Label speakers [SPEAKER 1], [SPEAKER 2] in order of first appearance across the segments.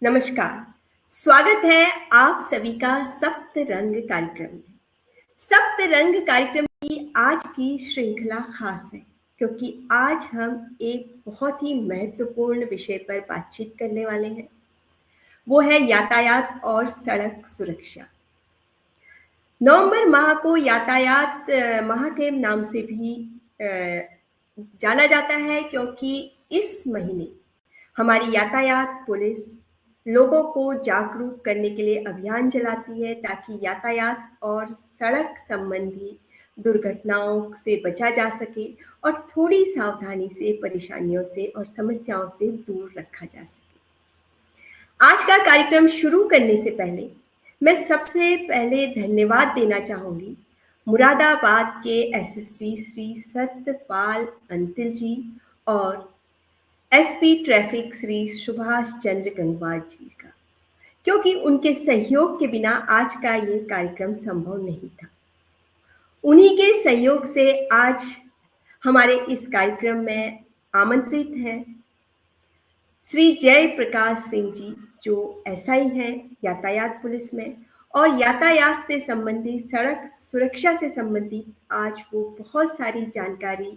[SPEAKER 1] नमस्कार। स्वागत है आप सभी का सप्तरंग कार्यक्रम में। सप्तरंग कार्यक्रम की आज की श्रृंखला खास है क्योंकि आज हम एक बहुत ही महत्वपूर्ण विषय पर बातचीत करने वाले हैं। वो है यातायात और सड़क सुरक्षा। नवंबर माह को यातायात माह के नाम से भी जाना जाता है क्योंकि इस महीने हमारी यातायात पुलिस लोगों को जागरूक करने के लिए अभियान चलाती है ताकि यातायात और सड़क संबंधी दुर्घटनाओं से बचा जा सके और थोड़ी सावधानी से परेशानियों से और समस्याओं से दूर रखा जा सके। आज का कार्यक्रम शुरू करने से पहले मैं सबसे पहले धन्यवाद देना चाहूंगी मुरादाबाद के एसएसपी श्री सत्यपाल अंतिल जी और एसपी ट्रैफिक श्री सुभाष चंद्र गंगवार जी का, क्योंकि उनके सहयोग के बिना आज का ये कार्यक्रम संभव नहीं था। उन्हीं के सहयोग से आज हमारे इस कार्यक्रम में आमंत्रित हैं श्री जय प्रकाश सिंह जी, जो एसआई हैं यातायात पुलिस में और यातायात से संबंधित सड़क सुरक्षा से संबंधित आज वो बहुत सारी जानकारी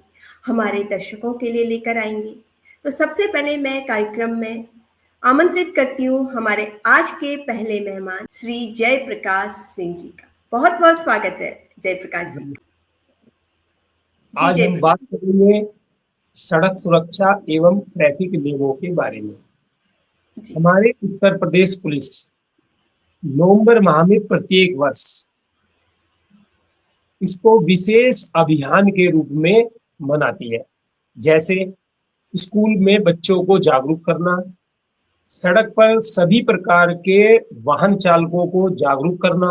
[SPEAKER 1] हमारे दर्शकों के लिए लेकर आएंगे। तो सबसे पहले मैं कार्यक्रम में आमंत्रित करती हूँ हमारे आज के पहले मेहमान श्री जय प्रकाश सिंह जी का। बहुत बहुत स्वागत है जय प्रकाश जी।
[SPEAKER 2] आज हम बात करेंगे सड़क सुरक्षा एवं ट्रैफिक नियमों के बारे में। हमारे उत्तर प्रदेश पुलिस नवंबर माह में प्रत्येक वर्ष इसको विशेष अभियान के रूप में मनाती है, जैसे स्कूल में बच्चों को जागरूक करना, सड़क पर सभी प्रकार के वाहन चालकों को जागरूक करना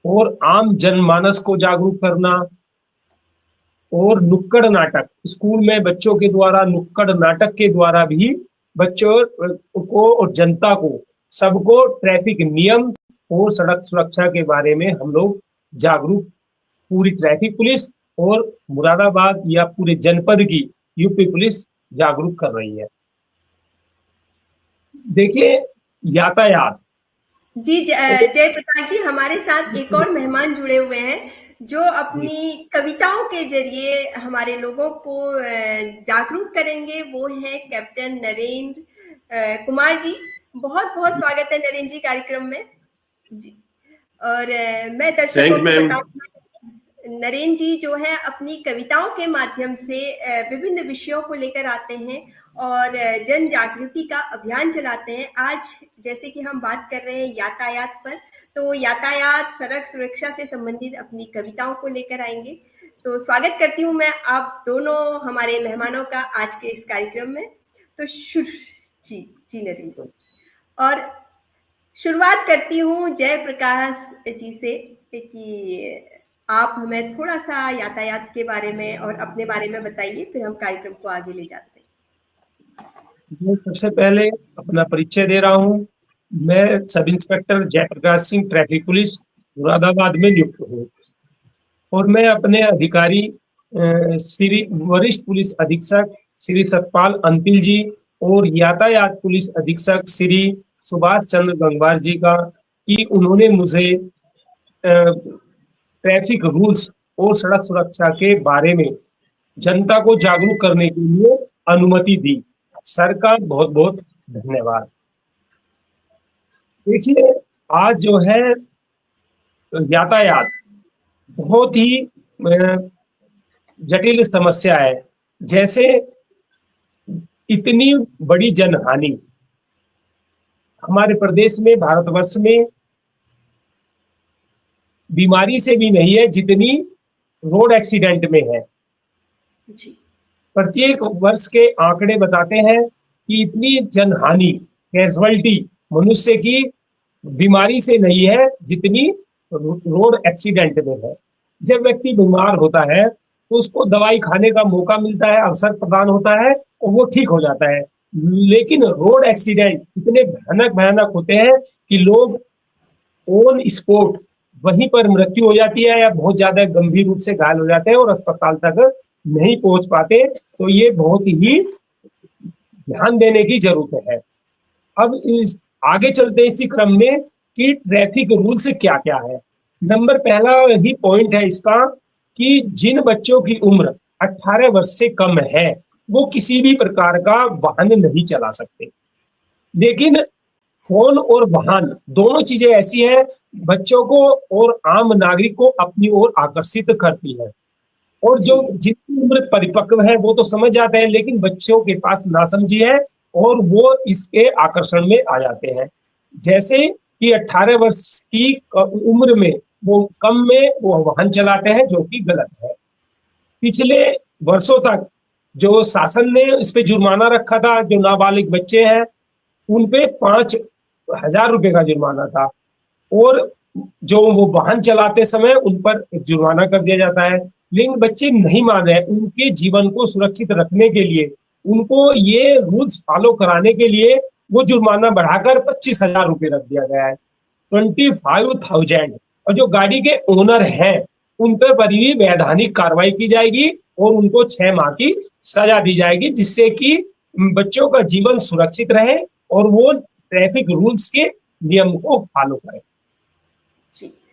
[SPEAKER 2] और आम जनमानस को जागरूक करना, और नुक्कड़ नाटक स्कूल में बच्चों के द्वारा नुक्कड़ नाटक के द्वारा भी बच्चों को और जनता को सबको ट्रैफिक नियम और सड़क सुरक्षा के बारे में हम लोग जागरूक पूरी ट्रैफिक पुलिस और मुरादाबाद या पूरे जनपद की यूपी पुलिस जागरूक कर रही है। देखिए यातायात
[SPEAKER 1] जी जय प्रकाश जी, हमारे साथ एक और मेहमान जुड़े हुए हैं जो अपनी कविताओं के जरिए हमारे लोगों को जागरूक करेंगे। वो है कैप्टन नरेंद्र कुमार जी। बहुत बहुत स्वागत है नरेंद्र जी कार्यक्रम में जी। और मैं दर्शकों को बता दूं, नरेंद्र जी जो है अपनी कविताओं के माध्यम से विभिन्न विषयों को लेकर आते हैं और जन जागृति का अभियान चलाते हैं। आज जैसे कि हम बात कर रहे हैं यातायात पर, तो यातायात सड़क सुरक्षा से संबंधित अपनी कविताओं को लेकर आएंगे। तो स्वागत करती हूँ मैं आप दोनों हमारे मेहमानों का आज के इस कार्यक्रम में। तो जी नरेंद्र जी, और शुरुआत करती हूँ जय प्रकाश जी से कि आप हमें थोड़ा सा यातायात के बारे में और अपने बारे में बताइए, फिर हम कार्यक्रम को आगे ले जाते हैं।
[SPEAKER 2] मैं सबसे पहले अपना परिचय दे रहा हूँ। मैं सब इंस्पेक्टर जय प्रकाश सिंह ट्रैफिक पुलिस मुरादाबाद में नियुक्त हूँ और मैं अपने अधिकारी श्री वरिष्ठ पुलिस अधीक्षक श्री सतपाल अंतिल जी और यातायात पुलिस अधीक्षक श्री सुभाष चंद्र गंगवार जी का कि उन्होंने मुझे ट्रैफिक रूल्स और सड़क सुरक्षा के बारे में जनता को जागरूक करने के लिए अनुमति दी। सर का बहुत बहुत धन्यवाद। देखिए आज जो है यातायात बहुत ही जटिल समस्या है। जैसे इतनी बड़ी जनहानि हमारे प्रदेश में भारतवर्ष में बीमारी से भी नहीं है जितनी रोड एक्सीडेंट में है। प्रत्येक वर्ष के आंकड़े बताते हैं कि इतनी जनहानि कैजुअलिटी मनुष्य की बीमारी से नहीं है जितनी रोड एक्सीडेंट में है। जब व्यक्ति बीमार होता है तो उसको दवाई खाने का मौका मिलता है, अवसर प्रदान होता है और वो ठीक हो जाता है। लेकिन रोड एक्सीडेंट इतने भयानक होते हैं कि लोग ऑन स्पॉट वहीं पर मृत्यु हो जाती है या बहुत ज्यादा गंभीर रूप से घायल हो जाते हैं और अस्पताल तक नहीं पहुंच पाते। तो ये बहुत ही ध्यान देने की जरूरत है। अब इस आगे चलते हैं इसी क्रम में कि ट्रैफिक रूल्स क्या क्या है। नंबर पहला ही पॉइंट है इसका कि जिन बच्चों की उम्र 18 वर्ष से कम है वो किसी भी प्रकार का वाहन नहीं चला सकते। लेकिन फोन और वाहन दोनों चीजें ऐसी हैं बच्चों को और आम नागरिक को अपनी ओर आकर्षित करती है। और जो जिनकी उम्र परिपक्व है वो तो समझ जाते हैं, लेकिन बच्चों के पास नासमझी है और वो इसके आकर्षण में आ जाते हैं। जैसे कि 18 वर्ष की उम्र में वो कम में वो वाहन चलाते हैं, जो कि गलत है। पिछले वर्षों तक जो शासन ने इस पे जुर्माना रखा था, जो नाबालिग बच्चे हैं उन पे 5,000 रुपए का जुर्माना था, और जो वो वाहन चलाते समय उन पर जुर्माना कर दिया जाता है। लेकिन बच्चे नहीं मान रहे। उनके जीवन को सुरक्षित रखने के लिए, उनको ये रूल्स फॉलो कराने के लिए वो जुर्माना बढ़ाकर 25,000 रुपये रख दिया गया है, 25,000। और जो गाड़ी के ओनर हैं उन पर भी वैधानिक कार्रवाई की जाएगी और उनको 6 माह की सजा दी जाएगी, जिससे कि बच्चों का जीवन सुरक्षित रहे और वो ट्रैफिक रूल्स के नियम को फॉलो करें।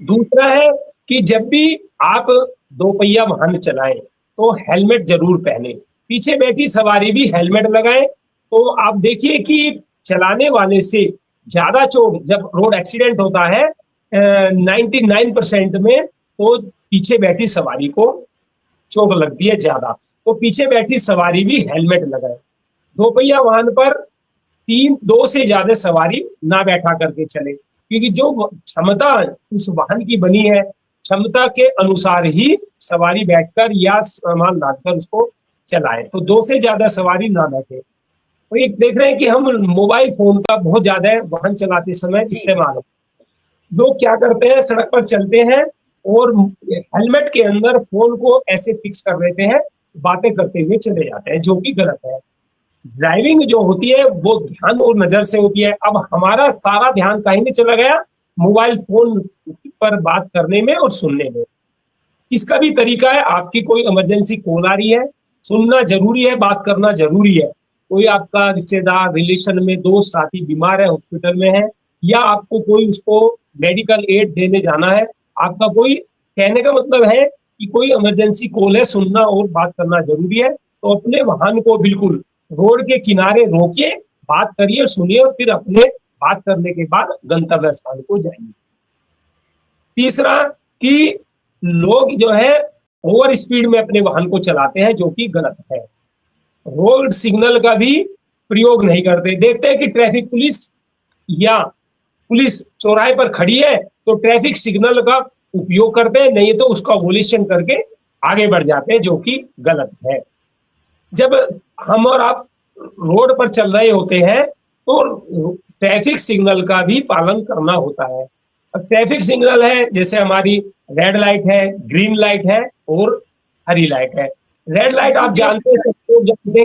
[SPEAKER 2] दूसरा है कि जब भी आप 2 पहिया वाहन चलाएं तो हेलमेट जरूर पहने, पीछे बैठी सवारी भी हेलमेट लगाएं। तो आप देखिए कि चलाने वाले से ज्यादा चोट जब रोड एक्सीडेंट होता है 99% में, तो पीछे बैठी सवारी को चोट लगती है ज्यादा। तो पीछे बैठी सवारी भी हेलमेट लगाए। 2 पहिया वाहन पर 2 से ज्यादा सवारी ना बैठा करके चले, क्योंकि जो क्षमता उस वाहन की बनी है क्षमता के अनुसार ही सवारी बैठकर या सामान लादकर उसको चलाए। तो 2 से ज्यादा सवारी ना बैठे। तो एक देख रहे हैं कि हम मोबाइल फोन का बहुत ज्यादा वाहन चलाते समय इस्तेमाल होता है। लोग क्या करते हैं, सड़क पर चलते हैं और हेलमेट के अंदर फोन को ऐसे फिक्स कर देते हैं, बातें करते हुए चले जाते हैं, जो कि गलत है। ड्राइविंग जो होती है वो ध्यान और नजर से होती है। अब हमारा सारा ध्यान कहीं नहीं चला गया, मोबाइल फोन पर बात करने में और सुनने में। इसका भी तरीका है, आपकी कोई इमरजेंसी कॉल आ रही है, सुनना जरूरी है, बात करना जरूरी है। कोई आपका रिश्तेदार, रिलेशन में दोस्त साथी बीमार है, हॉस्पिटल में है, या आपको कोई उसको मेडिकल एड देने जाना है, आपका कोई, कहने का मतलब है कि कोई इमरजेंसी कॉल है, सुनना और बात करना जरूरी है। तो अपने वाहन को बिल्कुल रोड के किनारे रोकिए, बात करिए, सुनिए और फिर अपने बात करने के बाद गंतव्य स्थान को जाइए। तीसरा कि लोग जो है ओवर स्पीड में अपने वाहन को चलाते हैं, जो कि गलत है। रोड सिग्नल का भी प्रयोग नहीं करते। देखते हैं कि ट्रैफिक पुलिस या पुलिस चौराहे पर खड़ी है तो ट्रैफिक सिग्नल का उपयोग करते हैं, नहीं तो उसका वोल्यूशन करके आगे बढ़ जाते हैं, जो कि गलत है। जब हम और आप रोड पर चल रहे होते हैं तो ट्रैफिक सिग्नल का भी पालन करना होता है। ट्रैफिक सिग्नल है, जैसे हमारी रेड लाइट है, ग्रीन लाइट है और हरी लाइट है। रेड लाइट आप जानते हैं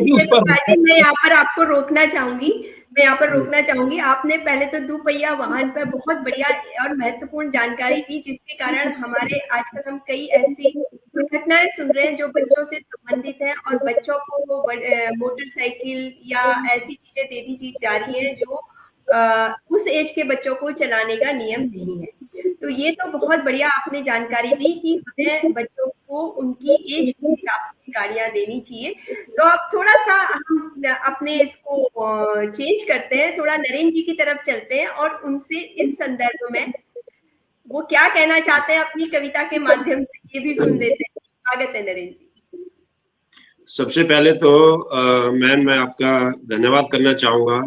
[SPEAKER 2] कि उस पर
[SPEAKER 1] मैं यहाँ पर आपको रोकना चाहूंगी। आपने पहले तो 2 पहिया वाहन पर बहुत बढ़िया और महत्वपूर्ण जानकारी दी, जिसके कारण हमारे आजकल हम कई ऐसी दुर्घटनाएं सुन रहे हैं जो बच्चों से संबंधित है, और बच्चों को मोटरसाइकिल या ऐसी चीजें दे दी जा रही है जो उस एज के बच्चों को चलाने का नियम नहीं है। तो ये तो बहुत बढ़िया आपने जानकारी दी कि हमें बच्चों को उनकी एज के हिसाब से गाड़ियां देनी चाहिए। तो अब थोड़ा सा हम अपने इसको चेंज करते हैं, थोड़ा नरेंद्र जी की तरफ चलते हैं और उनसे इस संदर्भ में वो क्या कहना चाहते हैं अपनी कविता के माध्यम से ये भी सुन लेते हैं। स्वागत है नरेंद्र जी।
[SPEAKER 3] सबसे पहले तो मैम मैं आपका धन्यवाद करना चाहूंगा,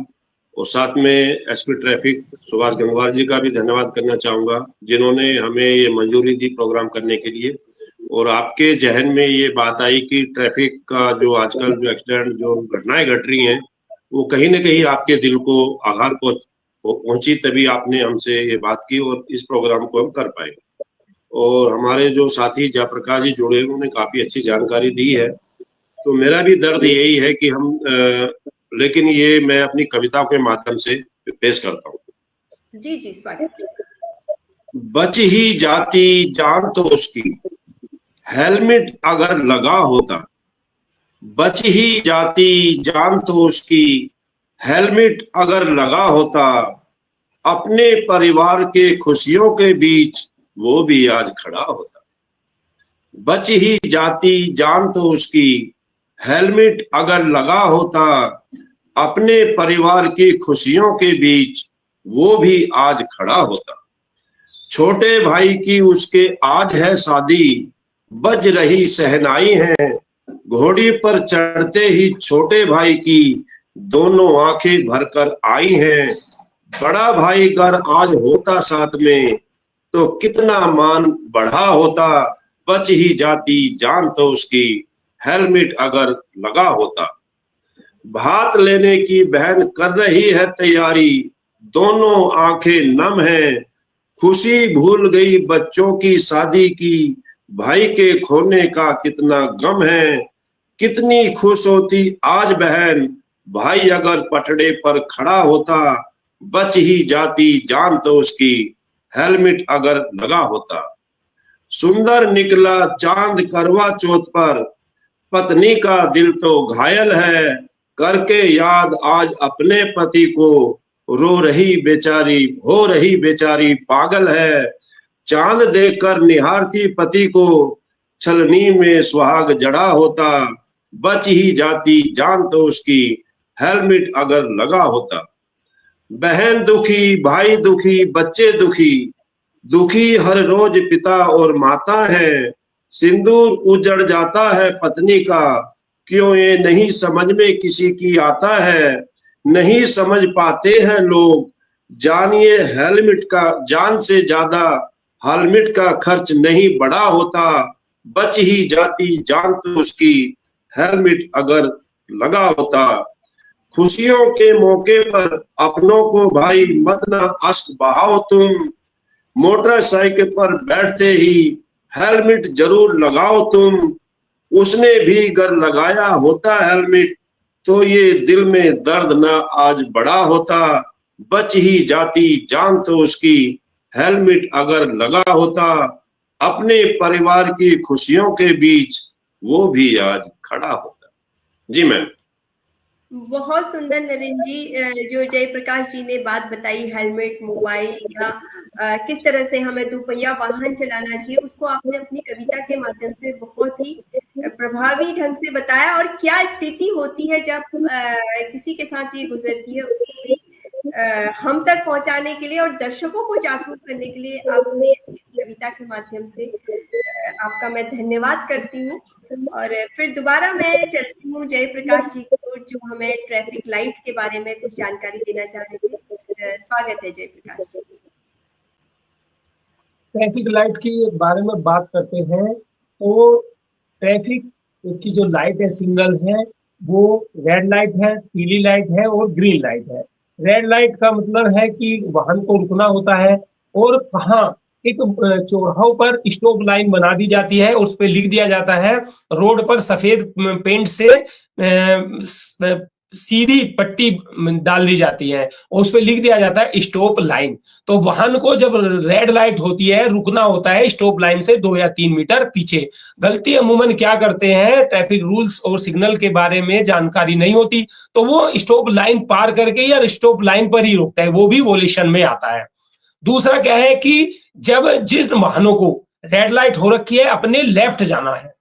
[SPEAKER 3] और साथ में एसपी ट्रैफिक सुभाष गंगवार जी का भी धन्यवाद करना चाहूंगा, जिन्होंने हमें ये मंजूरी दी प्रोग्राम करने के लिए। और आपके जहन में ये बात आई कि ट्रैफिक का जो आजकल जो एक्सीडेंट, जो घटनाएं घट रही हैं, वो कहीं ना कहीं आपके दिल को आघात पहुंची, तभी आपने हमसे ये बात की और इस प्रोग्राम को हम कर पाए। और हमारे जो साथी जयप्रकाश जी जुड़े, उन्होंने काफी अच्छी जानकारी दी है। तो मेरा भी दर्द यही है कि हम लेकिन ये मैं अपनी कविता के माध्यम से पेश करता हूँ।
[SPEAKER 1] जी जी, स्वागत।
[SPEAKER 3] बच ही जाती जान तो उसकी, हेलमेट अगर लगा होता। बच ही जाती जान तो उसकी, हेलमेट अगर लगा होता। अपने परिवार के खुशियों के बीच वो भी आज खड़ा होता। बच ही जाती जान तो उसकी, हेलमेट अगर लगा होता। अपने परिवार की खुशियों के बीच वो भी आज खड़ा होता। छोटे भाई की उसके आज है शादी, बज रही शहनाई है। घोड़ी पर चढ़ते ही छोटे भाई की दोनों आंखें भरकर आई हैं। बड़ा भाई अगर आज होता साथ में तो कितना मान बढ़ा होता। बच ही जाती जान तो उसकी, हेलमेट अगर लगा होता। भात लेने की बहन कर रही है तैयारी, दोनों आंखें नम हैं। खुशी भूल गई बच्चों की शादी की, भाई के खोने का कितना गम है। कितनी खुश होती आज बहन, भाई अगर पटड़े पर खड़ा होता। बच ही जाती जान तो उसकी, हेलमेट अगर लगा होता। सुंदर निकला चांद करवा चौथ पर, पत्नी का दिल तो घायल है। करके याद आज अपने पति को, रो रही बेचारी हो रही बेचारी पागल है। चांद देखकर निहारती पति को, छलनी में सुहाग जड़ा होता। बच ही जाती जान तो उसकी, हेलमेट अगर लगा होता। बहन दुखी भाई दुखी बच्चे दुखी, दुखी हर रोज पिता और माता है। सिंदूर उजड़ जाता है पत्नी का, क्यों ये नहीं समझ में किसी की आता है। नहीं समझ पाते हैं लोग, जानिए हेलमेट का जान से ज्यादा, हेलमेट का खर्च नहीं बड़ा होता। बच ही जाती जान तो उसकी, हेलमेट अगर लगा होता। खुशियों के मौके पर अपनों को भाई मत ना अश्क बहाओ तुम। मोटरसाइकिल पर बैठते ही हेलमेट जरूर लगाओ तुम। उसने भी अगर लगाया होता हेलमेट, तो ये दिल में दर्द ना आज बड़ा होता। बच ही जाती जान तो उसकी, हेलमेट अगर लगा होता। अपने परिवार की खुशियों के बीच वो भी आज खड़ा होता। जी मैम।
[SPEAKER 1] बहुत सुंदर नरेंद्र जी, जो जयप्रकाश जी ने बात बताई हेलमेट, मोबाइल या किस तरह से हमें दोपहिया वाहन चलाना चाहिए, उसको आपने अपनी कविता के माध्यम से बहुत ही प्रभावी ढंग से बताया। और क्या स्थिति होती है जब किसी के साथ ये गुजरती है, उसको भी हम तक पहुंचाने के लिए और दर्शकों को जागरूक करने के लिए आपने इस कविता के माध्यम से आपका मैं धन्यवाद करती हूँ। और फिर दोबारा मैं चलती हूँ जयप्रकाश जी को, जो हमें ट्रैफिक लाइट के बारे में कुछ जानकारी देना चाह रहे थे। स्वागत है जयप्रकाश जी।
[SPEAKER 2] ट्रैफिक लाइट के बारे में बात करते हैं तो ट्रैफिक की जो लाइट है सिग्नल है, वो रेड लाइट है, पीली लाइट है और ग्रीन लाइट है। रेड लाइट का मतलब है कि वाहन को रुकना होता है, और कहाँ एक चौराहों पर स्टॉप लाइन बना दी जाती है, उस पर लिख दिया जाता है, रोड पर सफेद पेंट से सीधी पट्टी डाल दी जाती है और उस पर लिख दिया जाता है स्टॉप लाइन। तो वाहन को जब रेड लाइट होती है रुकना होता है स्टॉप लाइन से 2 या 3 मीटर पीछे। गलती अमूमन क्या करते हैं, ट्रैफिक रूल्स और सिग्नल के बारे में जानकारी नहीं होती तो वो स्टॉप लाइन पार करके या स्टॉप लाइन पर ही रुकता है, वो भी वोलेशन में आता है। दूसरा क्या है कि जब जिस वाहनों को रेड लाइट हो रखी है अपने लेफ्ट जाना है,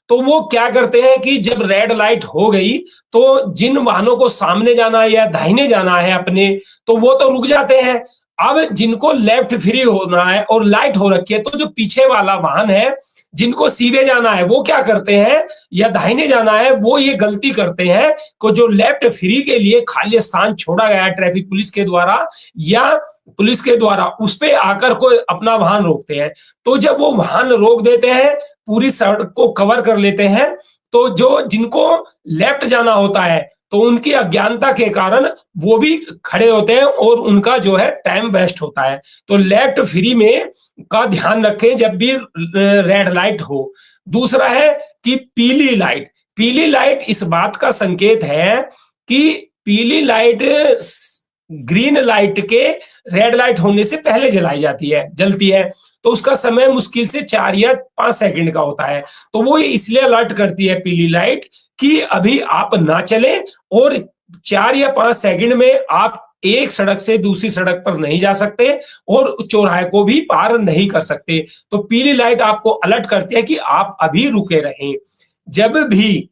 [SPEAKER 2] तो वो क्या करते हैं कि जब रेड लाइट हो गई तो जिन वाहनों को सामने जाना है या दाहिने जाना है अपने, तो वो तो रुक जाते हैं। अब जिनको लेफ्ट फ्री होना है और लाइट हो रखी है, तो जो पीछे वाला वाहन है जिनको सीधे जाना है वो क्या करते हैं, या दाहिने जाना है, वो ये गलती करते हैं कि जो लेफ्ट फ्री के लिए खाली स्थान छोड़ा गया है ट्रैफिक पुलिस के द्वारा या पुलिस के द्वारा, उस पे आकर को अपना वाहन रोकते हैं। तो जब वो वाहन रोक देते हैं, पूरी सड़क को कवर कर लेते हैं, तो जो जिनको लेफ्ट जाना होता है तो उनकी अज्ञानता के कारण वो भी खड़े होते हैं और उनका जो है टाइम वेस्ट होता है। तो लेफ्ट फ्री में का ध्यान रखें जब भी रेड लाइट हो। दूसरा है कि पीली लाइट। पीली लाइट इस बात का संकेत है कि पीली लाइट ग्रीन लाइट के रेड लाइट होने से पहले जलती है, तो उसका समय मुश्किल से 4 या 5 सेकंड का होता है। तो वो इसलिए अलर्ट करती है पीली लाइट कि अभी आप ना चलें और 4 या 5 सेकंड में आप एक सड़क से दूसरी सड़क पर नहीं जा सकते और चौराहे को भी पार नहीं कर सकते। तो पीली लाइट आपको अलर्ट करती है कि आप अभी रुके रहें। जब भी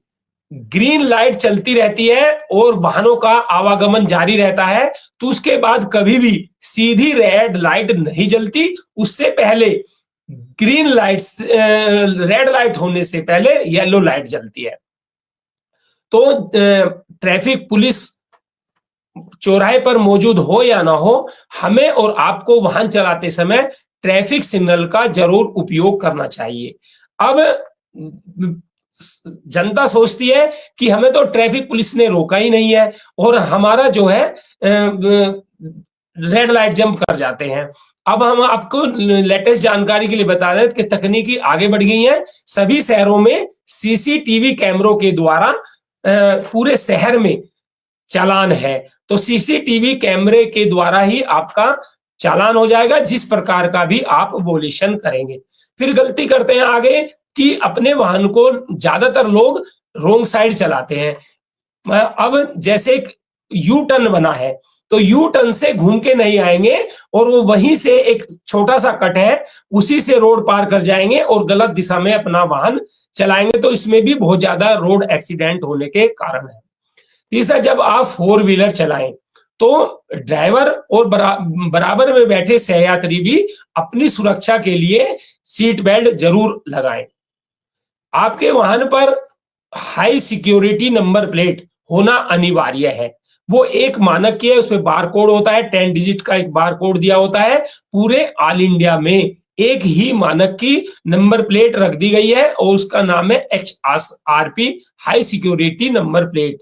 [SPEAKER 2] ग्रीन लाइट चलती रहती है और वाहनों का आवागमन जारी रहता है, तो उसके बाद कभी भी सीधी रेड लाइट नहीं जलती, उससे पहले ग्रीन लाइट रेड लाइट होने से पहले येलो लाइट जलती है। तो ट्रैफिक पुलिस चौराहे पर मौजूद हो या ना हो, हमें और आपको वाहन चलाते समय ट्रैफिक सिग्नल का जरूर उपयोग करना चाहिए। अब जनता सोचती है कि हमें तो ट्रैफिक पुलिस ने रोका ही नहीं है और हमारा जो है रेड लाइट जंप कर जाते हैं। अब हम आपको लेटेस्ट जानकारी के लिए बता रहे हैं कि तकनीकी आगे बढ़ गई है। सभी शहरों में सीसीटीवी कैमरों के द्वारा पूरे शहर में चालान है, तो सीसीटीवी कैमरे के द्वारा ही आपका चालान हो जाएगा, जिस प्रकार का भी आप वोलेशन करेंगे। फिर गलती करते हैं आगे कि अपने वाहन को ज्यादातर लोग रोंग साइड चलाते हैं। अब जैसे एक यू टर्न बना है, तो यू टर्न से घूम के नहीं आएंगे और वो वहीं से एक छोटा सा कट है, उसी से रोड पार कर जाएंगे और गलत दिशा में अपना वाहन चलाएंगे, तो इसमें भी बहुत ज्यादा रोड एक्सीडेंट होने के कारण है। तीसरा, जब आप 4 व्हीलर चलाएं तो ड्राइवर और बराबर में बैठे सहयात्री भी अपनी सुरक्षा के लिए सीट बेल्ट जरूर लगाएं। आपके वाहन पर हाई सिक्योरिटी नंबर प्लेट होना अनिवार्य है। वो एक मानक की है, उसमें बार कोड होता है, 10 डिजिट का एक बार कोड दिया होता है। पूरे ऑल इंडिया में एक ही मानक की नंबर प्लेट रख दी गई है और उसका नाम है HRP, high security number plate.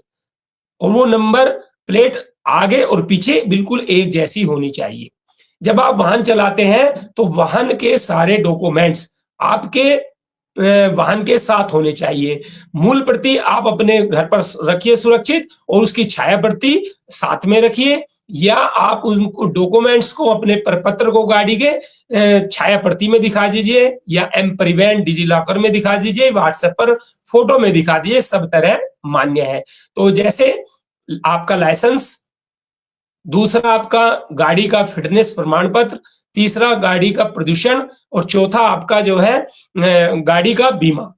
[SPEAKER 2] और वो नंबर प्लेट आगे और पीछे बिल्कुल एक जैसी होनी चाहिए। जब आप वाहन चलाते हैं तो वाहन के सारे डॉक्यूमेंट्स आपके वाहन के साथ होने चाहिए। मूल प्रति आप अपने घर पर रखिए सुरक्षित, और उसकी छाया प्रति साथ में रखिए, या आप उनको डॉक्यूमेंट्स को अपने प्रपत्र को गाड़ी के छाया प्रति में दिखा दीजिए, या एम परिवहन डिजी लॉकर में दिखा दीजिए, व्हाट्सएप पर फोटो में दिखा दीजिए, सब तरह मान्य है। तो जैसे आपका लाइसेंस, दूसरा आपका गाड़ी का फिटनेस प्रमाण पत्र, तीसरा गाड़ी का प्रदूषण, और चौथा आपका जो है गाड़ी का बीमा,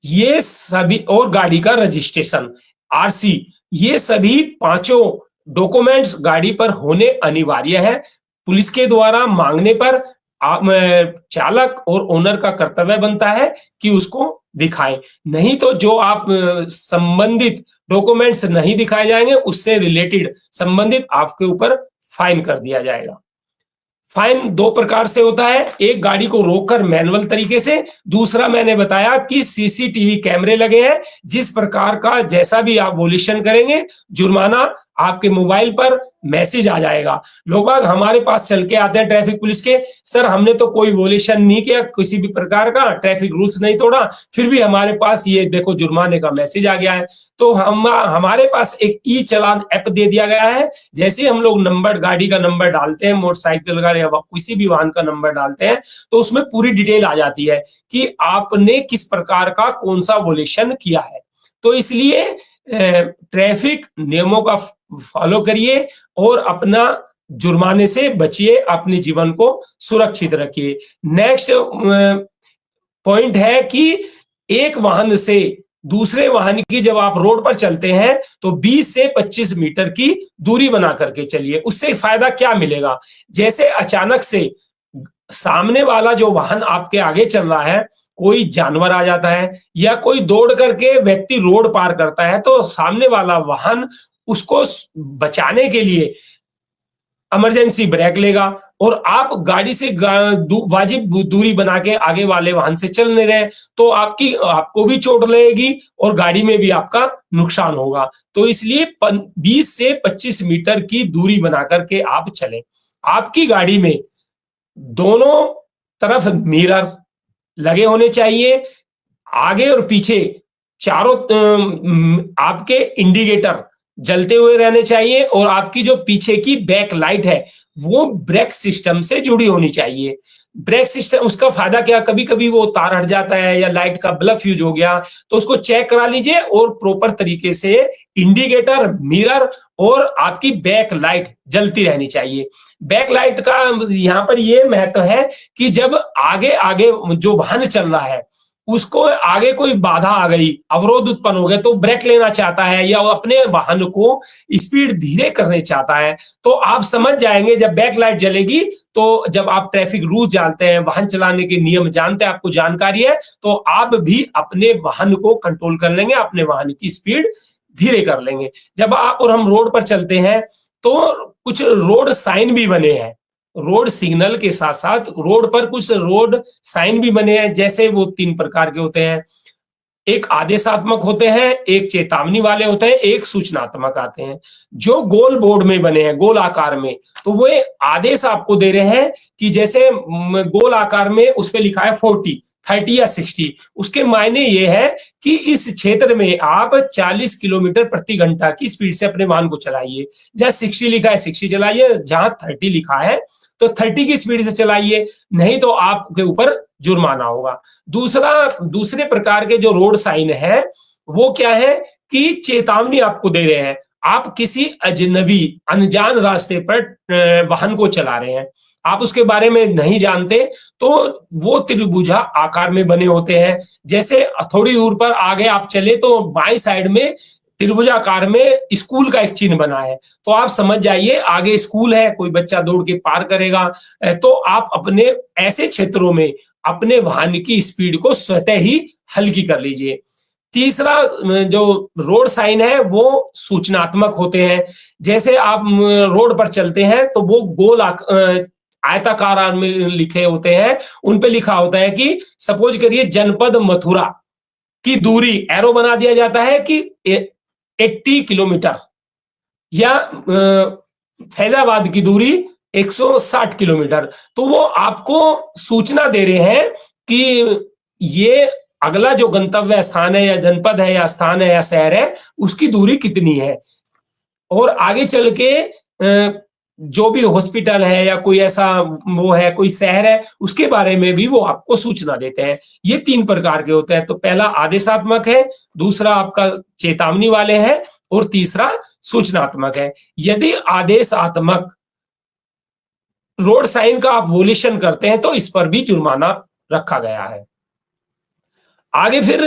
[SPEAKER 2] ये सभी, और गाड़ी का रजिस्ट्रेशन RC, ये सभी पांचों डॉक्यूमेंट्स गाड़ी पर होने अनिवार्य है। पुलिस के द्वारा मांगने पर चालक और ओनर का कर्तव्य बनता है कि उसको दिखाएं, नहीं तो जो आप संबंधित डॉक्यूमेंट्स नहीं दिखाए जाएंगे, उससे रिलेटेड संबंधित आपके ऊपर फाइन कर दिया जाएगा। फाइन 2 प्रकार से होता है, एक गाड़ी को रोककर मैनुअल तरीके से, दूसरा मैंने बताया कि सीसीटीवी कैमरे लगे हैं, जिस प्रकार का जैसा भी आप वोलेशन करेंगे, जुर्माना आपके मोबाइल पर मैसेज आ जाएगा। लोग हमारे पास चल के आते हैं ट्रैफिक पुलिस के, सर हमने तो कोई वोलेशन नहीं किया, किसी भी प्रकार का ट्रैफिक रूल्स नहीं तोड़ा, फिर भी हमारे पास ये देखो जुर्माने का मैसेज आ गया है। तो हमारे पास एक ई चालान ऐप दे दिया गया है। जैसे हम लोग नंबर, गाड़ी का नंबर डालते हैं, मोटरसाइकिल का या किसी भी वाहन का नंबर डालते हैं, तो उसमें पूरी डिटेल आ जाती है कि आपने किस प्रकार का कौन सा वोलेशन किया है। तो इसलिए ट्रैफिक नियमों का फॉलो करिए और अपना जुर्माने से बचिए, अपने जीवन को सुरक्षित रखिए। नेक्स्ट पॉइंट है कि एक वाहन से दूसरे वाहन की जब आप रोड पर चलते हैं तो 20 से 25 मीटर की दूरी बना करके चलिए। उससे फायदा क्या मिलेगा? जैसे अचानक से सामने वाला जो वाहन आपके आगे चल रहा है, कोई जानवर आ जाता है या कोई दौड़ करके व्यक्ति रोड पार करता है, तो सामने वाला वाहन उसको बचाने के लिए इमरजेंसी ब्रेक लेगा और आप गाड़ी से वाजिब दूरी बना के आगे वाले वाहन से चल नहीं रहे, तो आपको भी चोट लगेगी और गाड़ी में भी आपका नुकसान होगा। तो इसलिए 20 से 25 मीटर की दूरी बना करके आप चलें। आपकी गाड़ी में दोनों तरफ मिरर लगे होने चाहिए, आगे और पीछे चारों आपके इंडिकेटर जलते हुए रहने चाहिए, और आपकी जो पीछे की बैक लाइट है वो ब्रेक सिस्टम से जुड़ी होनी चाहिए। ब्रेक सिस्टम, उसका फायदा क्या, कभी कभी वो तार हट जाता है या लाइट का बल्ब फ्यूज हो गया तो उसको चेक करा लीजिए और प्रॉपर तरीके से इंडिकेटर, मिरर और आपकी बैक लाइट जलती रहनी चाहिए। बैक लाइट का यहाँ पर ये महत्व है कि जब आगे आगे जो वाहन चल रहा है उसको आगे कोई बाधा आ गई, अवरोध उत्पन्न हो गया, तो ब्रेक लेना चाहता है या वो अपने वाहन को स्पीड धीरे करने चाहता है, तो आप समझ जाएंगे जब बैक लाइट जलेगी, तो जब आप ट्रैफिक रूल जानते हैं, वाहन चलाने के नियम जानते हैं, आपको जानकारी है, तो आप भी अपने वाहन को कंट्रोल कर लेंगे, अपने वाहन की स्पीड धीरे कर लेंगे। जब आप और हम रोड पर चलते हैं तो कुछ रोड साइन भी बने हैं, रोड सिग्नल के साथ साथ रोड पर कुछ रोड साइन भी बने हैं। जैसे वो 3 प्रकार के होते हैं, एक आदेशात्मक होते हैं, एक चेतावनी वाले होते हैं, एक सूचनात्मक आते हैं। जो गोल बोर्ड में बने हैं, गोल आकार में, तो वो आदेश आपको दे रहे हैं कि जैसे गोल आकार में उस पर लिखा है 40, 30 या 60, उसके मायने ये है कि इस क्षेत्र में आप 40 किलोमीटर प्रति घंटा की स्पीड से अपने वाहन को चलाइए। जहां 60 लिखा है 60 चलाइए, जहां 30 लिखा है तो 30 की स्पीड से चलाइए, नहीं तो आपके ऊपर जुर्माना होगा। दूसरे प्रकार के जो रोड साइन है वो क्या है कि चेतावनी आपको दे रहे हैं, आप किसी अजनबी अनजान रास्ते पर वाहन को चला रहे हैं, आप उसके बारे में नहीं जानते, तो वो त्रिभुजा आकार में बने होते हैं। जैसे थोड़ी दूर पर आगे आप चले तो बाएं साइड में त्रिभुजाकार में स्कूल का एक चिन्ह बना है, तो आप समझ जाइए आगे स्कूल है, कोई बच्चा दौड़ के पार करेगा। तो आप अपने ऐसे क्षेत्रों में अपने वाहन की स्पीड को स्वतः ही हल्की कर लीजिए। तीसरा जो रोड साइन है वो सूचनात्मक होते हैं। जैसे आप रोड पर चलते हैं तो वो गोल आयताकार में लिखे होते हैं, उन पे लिखा होता है कि सपोज करिए जनपद मथुरा की दूरी एरो बना दिया जाता है कि 80 किलोमीटर या फैजाबाद की दूरी 160 किलोमीटर, तो वो आपको सूचना दे रहे हैं कि ये अगला जो गंतव्य स्थान है या जनपद है या स्थान है या शहर है उसकी दूरी कितनी है, और आगे चल के जो भी हॉस्पिटल है या कोई ऐसा वो है, कोई शहर है, उसके बारे में भी वो आपको सूचना देते हैं। ये 3 प्रकार के होते हैं, तो पहला आदेशात्मक है, दूसरा आपका चेतावनी वाले हैं और तीसरा सूचनात्मक है। यदि आदेशात्मक रोड साइन का आप वोल्यूशन करते हैं तो इस पर भी जुर्माना रखा गया है। आगे फिर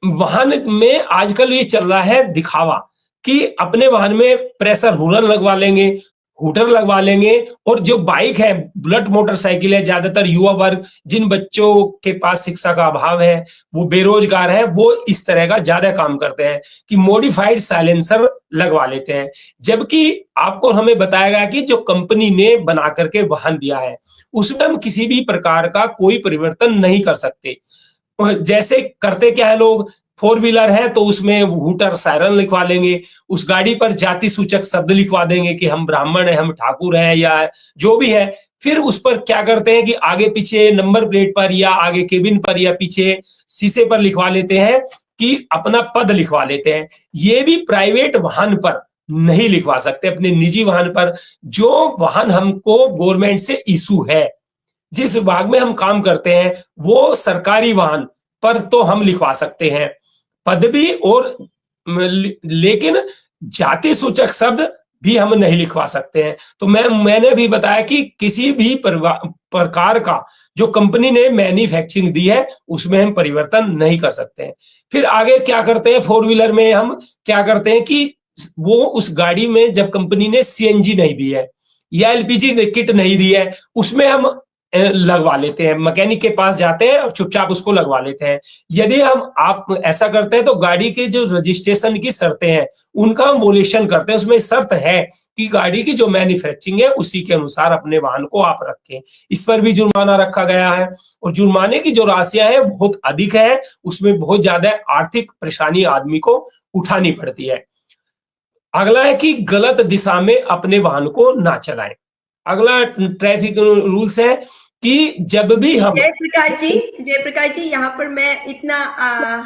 [SPEAKER 2] वाहन में आजकल ये चल रहा है दिखावा कि अपने वाहन में प्रेशर हॉर्न लगवा लेंगे, हूटर लगवा लेंगे, और जो बाइक है, बुलेट मोटरसाइकिल है, ज्यादातर युवा वर्ग, जिन बच्चों के पास शिक्षा का अभाव है, वो बेरोजगार है, वो इस तरह का ज्यादा काम करते हैं कि मॉडिफाइड साइलेंसर लगवा लेते हैं। जबकि आपको हमें बताया गया कि जो कंपनी ने बना करके वाहन दिया है उसमें हम किसी भी प्रकार का कोई परिवर्तन नहीं कर सकते। जैसे करते क्या है लोग, 4 व्हीलर है तो उसमें हूटर सायरन लिखवा लेंगे, उस गाड़ी पर जाति सूचक शब्द लिखवा देंगे कि हम ब्राह्मण हैं, हम ठाकुर हैं या जो भी है। फिर उस पर क्या करते हैं कि आगे पीछे नंबर प्लेट पर या आगे केबिन पर या पीछे शीशे पर लिखवा लेते हैं कि अपना पद लिखवा लेते हैं। ये भी प्राइवेट वाहन पर नहीं लिखवा सकते, अपने निजी वाहन पर। जो वाहन हमको गवर्नमेंट से इशू है, जिस विभाग में हम काम करते हैं, वो सरकारी वाहन पर तो हम लिखवा सकते हैं पदवी, और लेकिन जाति सूचक शब्द भी हम नहीं लिखवा सकते हैं। तो मैंने भी बताया कि किसी भी प्रकार का जो कंपनी ने मैन्युफैक्चरिंग दी है उसमें हम परिवर्तन नहीं कर सकते हैं। फिर आगे क्या करते हैं, 4 व्हीलर में हम क्या करते हैं कि वो उस गाड़ी में जब कंपनी ने सीएनजी नहीं दी है या एलपीजी किट नहीं दी है, उसमें हम लगवा लेते हैं, मैकेनिक के पास जाते हैं और चुपचाप उसको लगवा लेते हैं। यदि आप ऐसा करते हैं तो गाड़ी के जो रजिस्ट्रेशन की शर्तें हैं उनका हम वोल्यूशन करते हैं। उसमें शर्त है कि गाड़ी की जो मैन्युफैक्चरिंग है उसी के अनुसार अपने वाहन को आप रखें। इस पर भी जुर्माना रखा गया है, और जुर्माने की जो राशियां हैं बहुत अधिक है, उसमें बहुत ज्यादा आर्थिक परेशानी आदमी को उठानी पड़ती है। अगला है कि गलत दिशा में अपने वाहन को ना चलाएं। अगला ट्रैफिक रूल्स है कि जब भी हम
[SPEAKER 1] जयप्रकाश जी यहाँ पर मैं इतना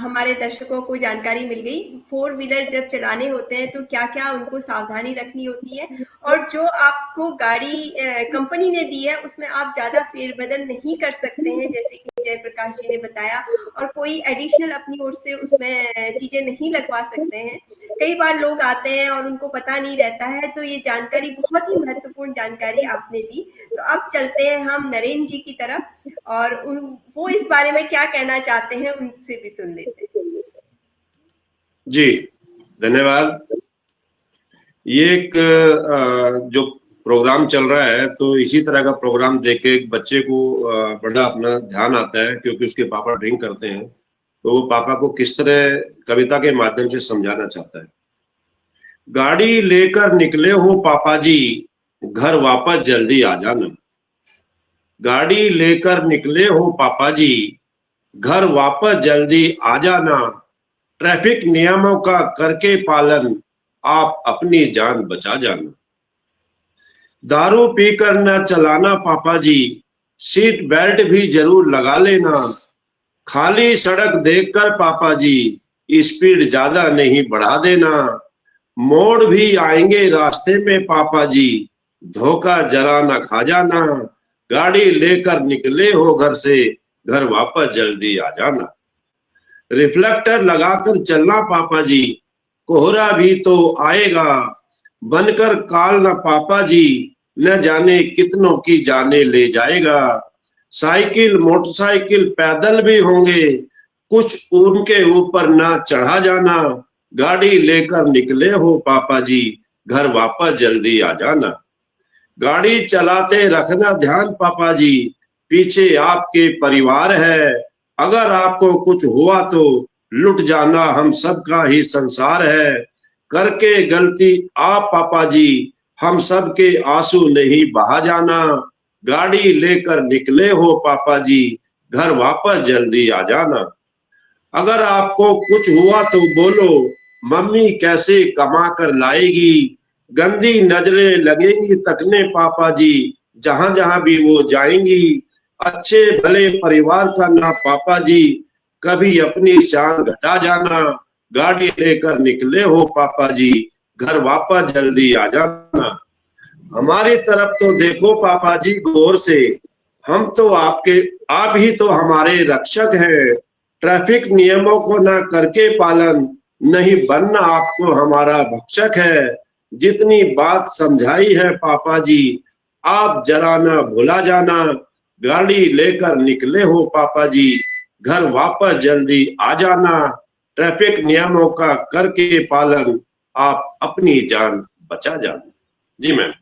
[SPEAKER 1] हमारे दर्शकों को जानकारी मिल गई। 4 व्हीलर जब चलाने होते हैं तो क्या क्या उनको सावधानी रखनी होती है, और जो आपको गाड़ी कंपनी ने दी है उसमें आप ज्यादा फेरबदल नहीं कर सकते हैं, जैसे कि जयप्रकाश जी ने बताया, और कोई एडिशनल अपनी ओर से उसमें चीजें नहीं लगवा सकते हैं। कई बार लोग आते हैं और उनको पता नहीं रहता है, तो ये जानकारी बहुत ही महत्वपूर्ण जानकारी आपने दी। तो अब चलते हैं हम नरेंद्र जी की तरफ, और वो इस बारे में क्या कहना चाहते हैं उनसे भी सुन लेते हैं।
[SPEAKER 3] जी धन्यवाद। ये एक जो प्रोग्राम चल रहा है, तो इसी तरह का प्रोग्राम देख के एक बच्चे को बड़ा अपना ध्यान आता है, क्योंकि उसके पापा ड्रिंक करते हैं, तो वो पापा को किस तरह कविता के माध्यम से समझाना चाहता है। गाड़ी लेकर निकले हो पापा जी, घर वापस जल्दी आ जाना। गाड़ी लेकर निकले हो पापा जी, घर वापस जल्दी आ जाना। ट्रैफिक नियमों का करके पालन, आप अपनी जान बचा जाना। दारू पीकर न चलाना पापा जी, सीट बेल्ट भी जरूर लगा लेना। खाली सड़क देखकर पापा जी, स्पीड ज्यादा नहीं बढ़ा देना। मोड़ भी आएंगे रास्ते में पापा जी, धोखा जरा न खा जाना। गाड़ी लेकर निकले हो घर से, घर वापस जल्दी आ जाना। रिफ्लेक्टर लगाकर चलना पापा जी, कोहरा भी तो आएगा। बनकर काल न पापा जी, न जाने कितनों की जाने ले जाएगा। साइकिल मोटरसाइकिल पैदल भी होंगे, कुछ उनके ऊपर ना चढ़ा जाना। गाड़ी लेकर निकले हो पापा जी, घर वापस जल्दी आ जाना। गाड़ी चलाते रखना ध्यान पापा जी, पीछे आपके परिवार है। अगर आपको कुछ हुआ तो लुट जाना, हम सबका ही संसार है। करके गलती आप पापा जी, हम सबके आंसू नहीं बहा जाना। गाड़ी लेकर निकले हो पापा जी, घर वापस जल्दी आ जाना। अगर आपको कुछ हुआ तो बोलो, मम्मी कैसे कमा कर लाएगी। गंदी नजरें लगेंगी तकने पापा जी, जहां जहां भी वो जाएंगी। अच्छे भले परिवार का ना पापा जी, कभी अपनी शान घटा जाना। गाड़ी लेकर निकले हो पापा जी, घर वापस जल्दी आ जाना। हमारी तरफ तो देखो पापा जी गौर से, हम तो आपके, आप ही तो हमारे रक्षक हैं। ट्रैफिक नियमों को ना करके पालन, नहीं बनना आपको हमारा भक्षक है। जितनी बात समझाई है पापा जी, आप जरा ना भुला जाना। गाड़ी लेकर निकले हो पापा जी, घर वापस जल्दी आ जाना। ट्रैफिक नियमों का करके पालन, आप अपनी जान बचा जाना। जी मैम।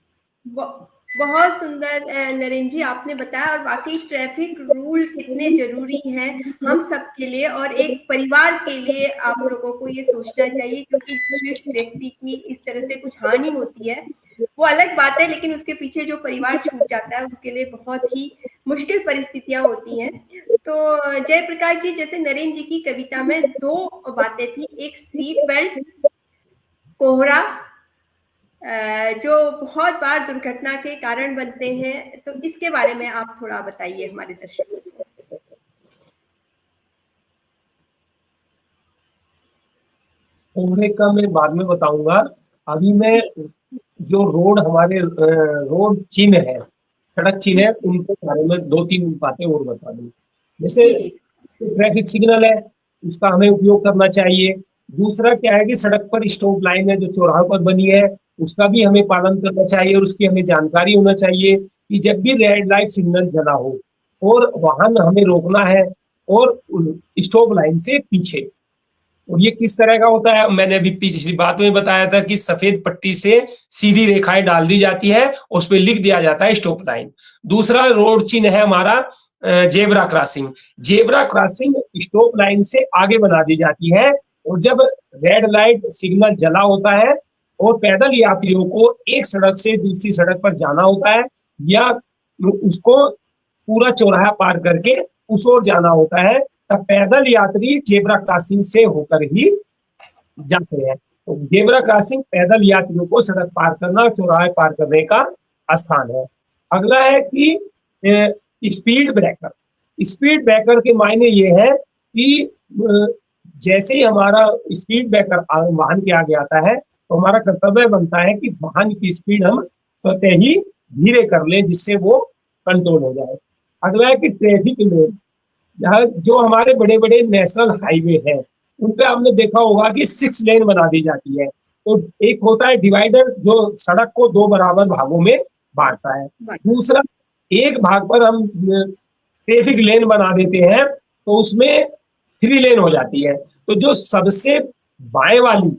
[SPEAKER 1] बहुत सुंदर नरेंद्र जी आपने बताया, और वाकई ट्रैफिक रूल कितने जरूरी हैं हम सब के लिए, और एक परिवार के लिए आप लोगों को ये सोचना चाहिए, क्योंकि जिस व्यक्ति की इस तरह से कुछ हानि होती है वो अलग बात है, लेकिन उसके पीछे जो परिवार छूट जाता है उसके लिए बहुत ही मुश्किल परिस्थितियां होती हैं। तो जयप्रकाश जी, जैसे नरेंद्र जी की कविता में 2 बातें थी, एक सीट बेल्ट, कोहरा, जो बहुत बार दुर्घटना के कारण बनते हैं, तो इसके बारे में आप थोड़ा बताइए हमारे दर्शकों को।
[SPEAKER 2] कोहरे का मैं बाद में बताऊंगा। अभी मैं जो रोड हमारे रोड चिन्ह है, सड़क चिन्ह है, उनके बारे में 2-3 बातें और बता दूं। जैसे ट्रैफिक सिग्नल है, उसका हमें उपयोग करना चाहिए। दूसरा क्या है कि सड़क पर स्टॉप लाइन है जो चौराहों पर बनी है, उसका भी हमें पालन करना चाहिए, और उसकी हमें जानकारी होना चाहिए कि जब भी रेड लाइट सिग्नल जला हो और वाहन हमें रोकना है, और स्टॉप लाइन से पीछे। और ये किस तरह का होता है, मैंने अभी पिछली बात में बताया था कि सफेद पट्टी से सीधी रेखाएं डाल दी जाती है, उस पर लिख दिया जाता है स्टॉप लाइन। दूसरा रोड चिन्ह है हमारा zebra crossing. Zebra crossing stop line से आगे बना दी जाती है, और जब रेड लाइट सिग्नल जला होता है और पैदल यात्रियों को एक सड़क से दूसरी सड़क पर जाना होता है, या उसको पूरा चौराहा पार करके उस ओर जाना होता है, तब पैदल यात्री जेब्रा क्रॉसिंग से होकर ही जाते हैं। तो जेब्रा क्रॉसिंग पैदल यात्रियों को सड़क पार करना और चौराहे पार करने का स्थान है। अगला है कि स्पीड ब्रेकर। स्पीड ब्रेकर के मायने ये है कि जैसे ही हमारा स्पीड ब्रेकर वाहन के आगे आता है तो हमारा कर्तव्य बनता है कि वाहन की स्पीड हम स्वतः ही धीरे कर लें, जिससे वो कंट्रोल हो जाए। अगला है कि ट्रैफिक लेन। जो हमारे बड़े बड़े नेशनल हाईवे हैं उन पे आपने देखा होगा कि 6 लेन बना दी जाती है। तो एक होता है डिवाइडर जो सड़क को 2 बराबर भागों में बांटता है। दूसरा, एक भाग पर हम ट्रैफिक लेन बना देते हैं तो उसमें 3 लेन हो जाती है। तो जो सबसे बाएं वाली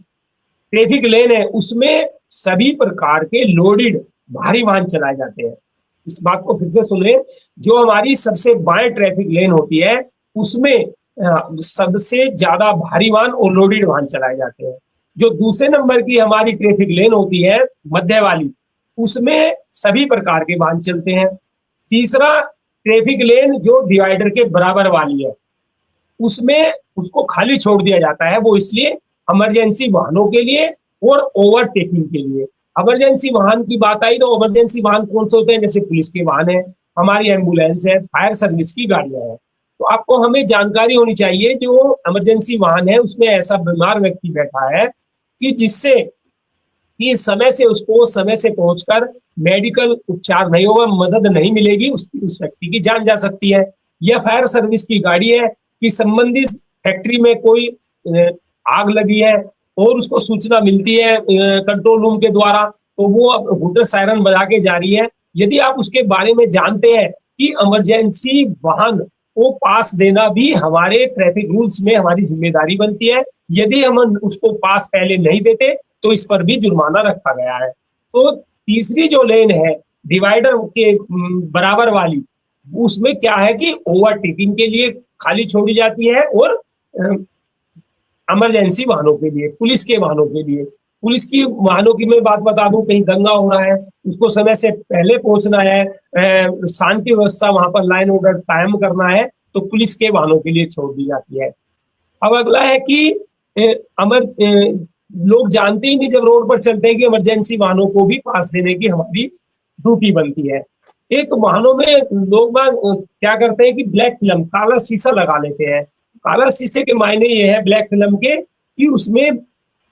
[SPEAKER 2] ट्रैफिक लेन है उसमें सभी प्रकार के लोडेड भारी वाहन चलाए जाते हैं। इस बात को फिर से सुने, जो हमारी सबसे बाएं ट्रैफिक लेन होती है उसमें सबसे ज्यादा भारी वाहन और लोडेड वाहन चलाए जाते हैं। जो दूसरे नंबर की हमारी ट्रैफिक लेन होती है मध्य वाली, उसमें सभी प्रकार के वाहन चलते हैं। तीसरा, ट्रैफिक लेन जो डिवाइडर के बराबर वाली है उसमें उसको खाली छोड़ दिया जाता है। वो इसलिए इमरजेंसी वाहनों के लिए और ओवरटेकिंग के लिए। इमरजेंसी वाहन की बात आई तो इमरजेंसी वाहन कौन से होते हैं? जैसे पुलिस के वाहन है, हमारी एम्बुलेंस है, फायर सर्विस की गाड़ियां हैं। तो आपको हमें जानकारी होनी चाहिए जो इमरजेंसी वाहन है उसमें ऐसा बीमार व्यक्ति बैठा है कि जिससे कि समय से उसको समय से पहुंचकर मेडिकल उपचार नहीं होगा, मदद नहीं मिलेगी, उस व्यक्ति की जान जा सकती है। यह फायर सर्विस की गाड़ी है कि संबंधित फैक्ट्री में कोई आग लगी है और उसको सूचना मिलती है कंट्रोल रूम के द्वारा, तो वो हूटर सायरन बजा के जा रही है। यदि आप उसके बारे में जानते हैं कि इमरजेंसी वाहन को पास देना भी हमारे ट्रैफिक रूल्स में हमारी जिम्मेदारी बनती है। यदि हम उसको पास पहले नहीं देते तो इस पर भी जुर्माना रखा गया है। तो तीसरी जो लेन है डिवाइडर के बराबर वाली, उसमें क्या है कि ओवरटेकिंग के लिए खाली छोड़ी जाती है और इमरजेंसी वाहनों के लिए, पुलिस के वाहनों के लिए। पुलिस की वाहनों की मैं बात बता दूं, कहीं दंगा हो रहा है उसको समय से पहले पहुंचना है, शांति व्यवस्था वहां पर लाइन ऑर्डर कायम करना है, तो पुलिस के वाहनों के लिए छोड़ दी जाती है। अब अगला है कि लोग जानते ही नहीं जब रोड पर चलते हैं कि इमरजेंसी वाहनों को भी पास देने की हमारी ड्यूटी बनती है। एक वाहनों में लोग क्या करते हैं कि ब्लैक फिल्म, काला शीशा लगा लेते हैं। काला शीशे के मायने ये है ब्लैक फिल्म के कि उसमें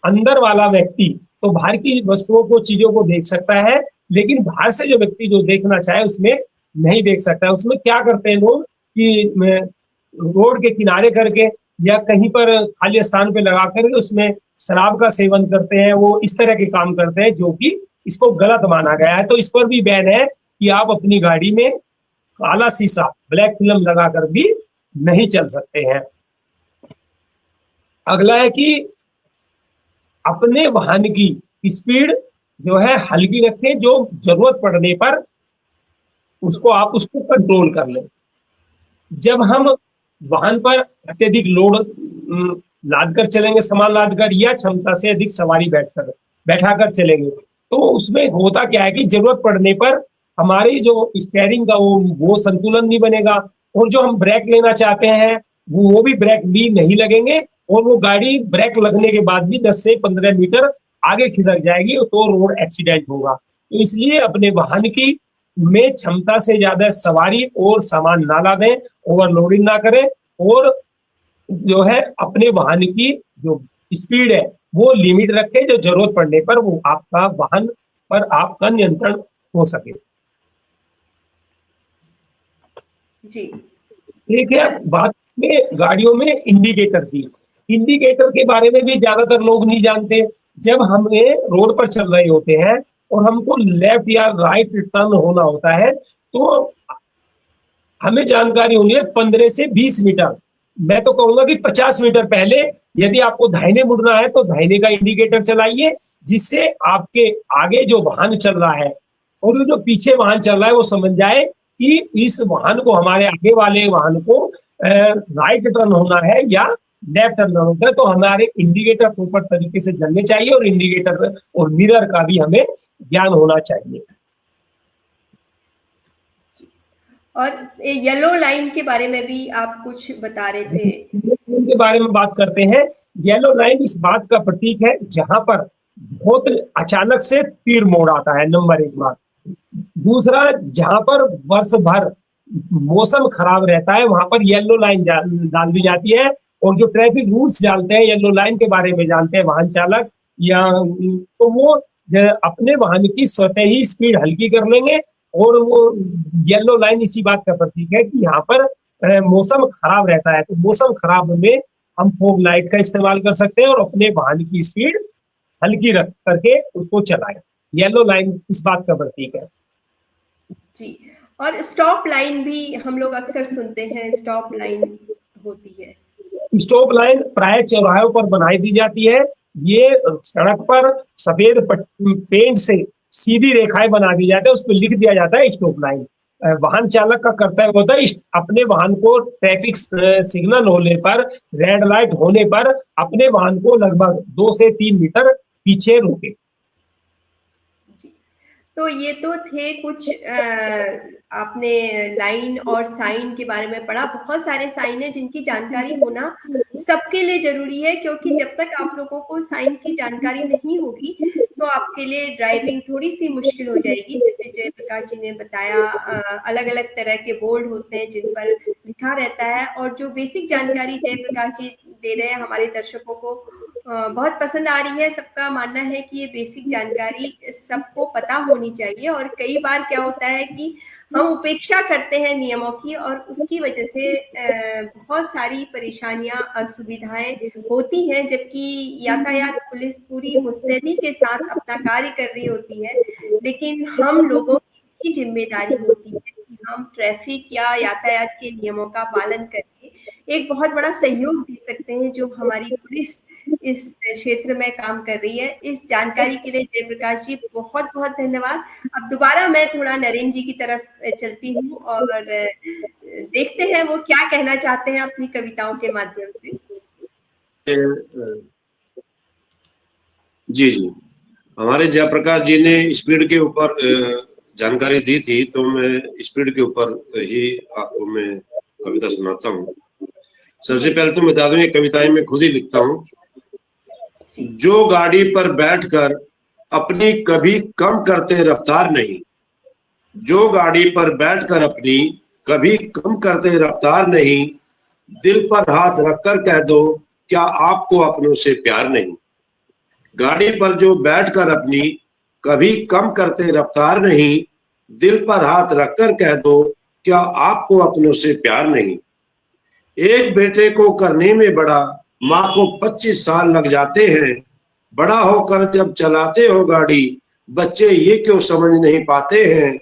[SPEAKER 2] अंदर वाला व्यक्ति तो बाहर की वस्तुओं को, चीजों को देख सकता है, लेकिन बाहर से जो व्यक्ति जो देखना चाहे उसमें नहीं देख सकता है। उसमें क्या करते हैं लोग कि रोड के किनारे करके या कहीं पर खाली स्थान पे लगा करके उसमें शराब का सेवन करते हैं। वो इस तरह के काम करते हैं जो कि इसको गलत माना गया है। तो इस पर भी बैन है कि आप अपनी गाड़ी में काला शीशा, ब्लैक फिल्म लगाकर भी नहीं चल सकते हैं। अगला है कि अपने वाहन की स्पीड जो है हल्की रखें, जो जरूरत पड़ने पर उसको कंट्रोल कर लें। जब हम वाहन पर अत्यधिक लोड लाद कर चलेंगे, सामान लाद कर, या क्षमता से अधिक सवारी बैठा कर चलेंगे, तो उसमें होता क्या है कि जरूरत पड़ने पर हमारी जो स्टीयरिंग का वो संतुलन नहीं बनेगा, और जो हम ब्रेक लेना चाहते हैं वो भी ब्रेक भी नहीं लगेंगे, और वो गाड़ी ब्रेक लगने के बाद भी 10 से 15 मीटर आगे खिसक जाएगी, तो रोड एक्सीडेंट होगा। तो इसलिए अपने वाहन की में क्षमता से ज्यादा सवारी और सामान ना लादें, ओवरलोडिंग ना करें, और जो है अपने वाहन की जो स्पीड है वो लिमिट रखें, जो जरूरत पड़ने पर वो आपका वाहन पर आपका नियंत्रण हो सके।
[SPEAKER 1] जी
[SPEAKER 2] ठीक है। बात में गाड़ियों में इंडिकेटर की, इंडिकेटर के बारे में भी ज्यादातर लोग नहीं जानते। जब हमें रोड पर चल रहे होते हैं और हमको लेफ्ट या राइट टर्न होना होता है, तो हमें जानकारी होनी है 15 से 20 मीटर, मैं तो कहूंगा कि 50 मीटर पहले यदि आपको दाहिने मुड़ना है तो दाहिने का इंडिकेटर चलाइए, जिससे आपके आगे जो वाहन चल रहा है और जो पीछे वाहन चल रहा है वो समझ जाए कि इस वाहन को, हमारे आगे वाले वाहन को राइट टर्न होना है या लेफ्ट टर्न होना है। तो हमारे इंडिकेटर प्रॉपर तरीके से जलने चाहिए, और इंडिकेटर और मिरर का भी हमें ज्ञान होना चाहिए।
[SPEAKER 1] और येलो लाइन के बारे में भी आप कुछ बता रहे थे।
[SPEAKER 2] के बारे में बात करते हैं। येलो लाइन इस बात का प्रतीक है जहां पर बहुत अचानक से तीर मोड़ आता है, नंबर 1 बात। दूसरा, जहां पर वर्ष भर मौसम खराब रहता है वहां पर येलो लाइन डाल दी जाती है, और जो ट्रैफिक रूल्स जानते हैं, येलो लाइन के बारे में जानते हैं वाहन चालक, या तो वो अपने वाहन की स्वतः ही स्पीड हल्की कर लेंगे। और वो येलो लाइन इसी बात का प्रतीक है कि यहाँ पर मौसम खराब रहता है, तो मौसम खराब में हम फॉग लाइट का इस्तेमाल कर सकते हैं और अपने वाहन की स्पीड हल्की रख करके उसको चलाएं। येलो लाइन इस बात का प्रतीक है
[SPEAKER 1] जी। और स्टॉप लाइन भी हम लोग अक्सर सुनते हैं, स्टॉप लाइन होती है।
[SPEAKER 2] स्टॉप लाइन प्राय चौराहों पर बनाई दी जाती है। ये सड़क पर सफेद पेंट से सीधी रेखाएं बना दी जाती है, उस पर लिख दिया जाता है स्टॉप लाइन। वाहन चालक का कर्तव्य होता है अपने वाहन को ट्रैफिक सिग्नल होने पर, रेड लाइट होने पर अपने वाहन को लगभग 2 से 3 मीटर पीछे रोके।
[SPEAKER 1] तो ये तो थे कुछ आपने लाइन और साइन के बारे में पढ़ा। बहुत सारे साइन है जिनकी जानकारी होना सबके लिए जरूरी है, क्योंकि जब तक आप लोगों को साइन की जानकारी नहीं होगी तो आपके लिए ड्राइविंग थोड़ी सी मुश्किल हो जाएगी। जैसे जयप्रकाश जी ने बताया, अलग अलग तरह के बोर्ड होते हैं जिन पर लिखा रहता है, और जो बेसिक जानकारी जयप्रकाश जी दे रहे हैं हमारे दर्शकों को बहुत पसंद आ रही है। सबका मानना है कि ये बेसिक जानकारी सबको पता होनी चाहिए, और कई बार क्या होता है कि हम उपेक्षा करते हैं नियमों की, और उसकी वजह से बहुत सारी परेशानियां, असुविधाएं होती हैं, जबकि यातायात पुलिस पूरी मुस्तैदी के साथ अपना कार्य कर रही होती है। लेकिन हम लोगों की जिम्मेदारी होती है कि हम ट्रैफिक या यातायात के नियमों का पालन करके एक बहुत बड़ा सहयोग दे सकते हैं, जो हमारी पुलिस इस क्षेत्र में काम कर रही है। इस जानकारी के लिए जयप्रकाश जी बहुत बहुत धन्यवाद। अब दोबारा मैं थोड़ा नरेंद्र जी की तरफ चलती हूँ और देखते हैं वो क्या कहना चाहते हैं अपनी कविताओं के माध्यम से।
[SPEAKER 3] जी जी, हमारे जयप्रकाश जी ने स्पीड के ऊपर जानकारी दी थी, तो मैं स्पीड के ऊपर ही आपको मैं कविता सुनाता हूँ। सबसे पहले तो बता दूं, ये कविताएं मैं खुद ही लिखता हूँ। जो गाड़ी पर बैठकर अपनी कभी कम करते रफ्तार नहीं, जो गाड़ी पर बैठकर अपनी कभी कम करते रफ्तार नहीं, दिल पर हाथ रखकर कह दो क्या आपको अपनों से प्यार नहीं। गाड़ी पर जो बैठकर अपनी कभी कम करते रफ्तार नहीं, दिल पर हाथ रखकर कह दो क्या आपको अपनों से प्यार नहीं। एक बेटे को करने में बड़ा माँ को 25 साल लग जाते हैं। बड़ा होकर जब चलाते हो गाड़ी बच्चे ये क्यों समझ नहीं पाते हैं।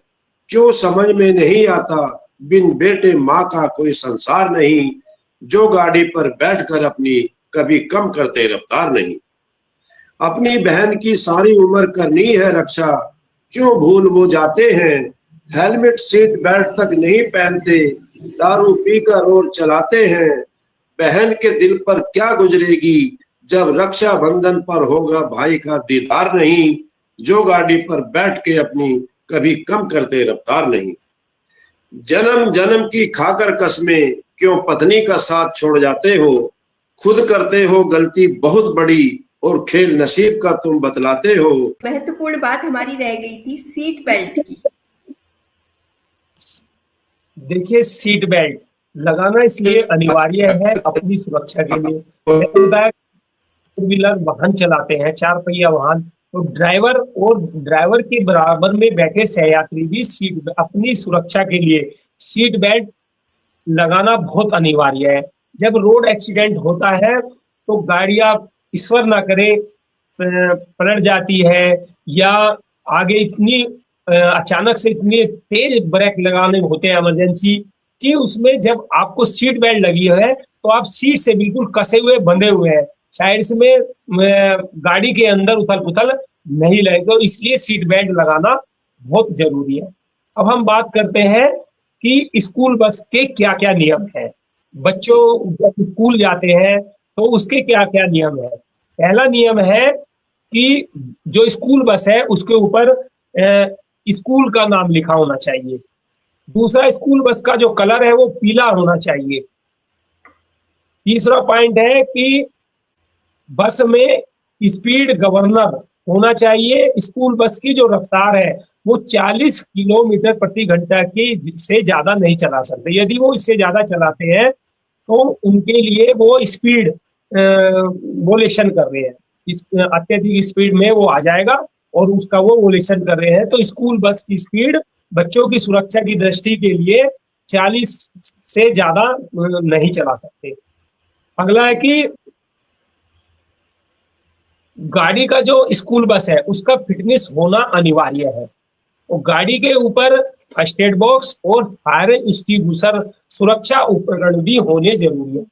[SPEAKER 3] क्यों समझ में नहीं आता बिन बेटे माँ का कोई संसार नहीं। जो गाड़ी पर बैठकर अपनी कभी कम करते रफ्तार नहीं। अपनी बहन की सारी उम्र करनी है रक्षा, क्यों भूल वो जाते हैं। हेलमेट सीट बेल्ट तक नहीं पहनते, दारू पीकर और चलाते हैं। बहन के दिल पर क्या गुजरेगी जब रक्षा बंधन पर होगा भाई का दीदार नहीं। जो गाड़ी पर बैठ के अपनी कभी कम करते रफ्तार नहीं। जन्म जन्म की खाकर कसमें क्यों पत्नी का साथ छोड़ जाते हो। खुद करते हो गलती बहुत बड़ी और खेल नसीब का तुम बतलाते हो।
[SPEAKER 1] महत्वपूर्ण बात हमारी रह गई थी सीट बेल्ट की।
[SPEAKER 2] देखिए, सीट बेल्ट लगाना इसलिए अनिवार्य है अपनी सुरक्षा के लिए। टू व्हीलर वाहन चलाते हैं, 4 पहिया वाहन, तो ड्राइवर के बराबर में बैठे सहयात्री भी अपनी सुरक्षा के लिए सीट बेल्ट लगाना बहुत अनिवार्य है। जब रोड एक्सीडेंट होता है तो गाड़ियां ईश्वर ना करे पलट जाती है, या आगे इतनी अचानक से इतनी तेज ब्रेक लगाने होते हैं इमरजेंसी कि उसमें जब आपको सीट बेल्ट लगी है तो आप सीट से बिल्कुल कसे हुए बंधे हुए हैं, साइड में गाड़ी के अंदर उथल पुथल नहीं लगे, तो इसलिए सीट बेल्ट लगाना बहुत जरूरी है। अब हम बात करते हैं कि स्कूल बस के क्या क्या नियम है। बच्चों जब स्कूल जाते हैं तो उसके क्या क्या नियम है। पहला नियम है कि जो स्कूल बस है उसके ऊपर स्कूल का नाम लिखा होना चाहिए। दूसरा, स्कूल बस का जो कलर है वो पीला होना चाहिए। तीसरा पॉइंट है कि बस में स्पीड गवर्नर होना चाहिए। स्कूल बस की जो रफ्तार है वो 40 किलोमीटर प्रति घंटा की से ज्यादा नहीं चला सकते। यदि वो इससे ज्यादा चलाते हैं तो उनके लिए वो स्पीड वोलेशन कर रहे हैं, इस अत्यधिक स्पीड में वो आ जाएगा और उसका वो वोलेशन कर रहे हैं। तो स्कूल बस की स्पीड बच्चों की सुरक्षा की दृष्टि के लिए 40 से ज्यादा नहीं चला सकते। अगला है कि गाड़ी का जो स्कूल बस है उसका फिटनेस होना अनिवार्य है। और गाड़ी के ऊपर फर्स्ट एड बॉक्स और फायर एक्सटिंग्विशर सुरक्षा उपकरण भी होने जरूरी है।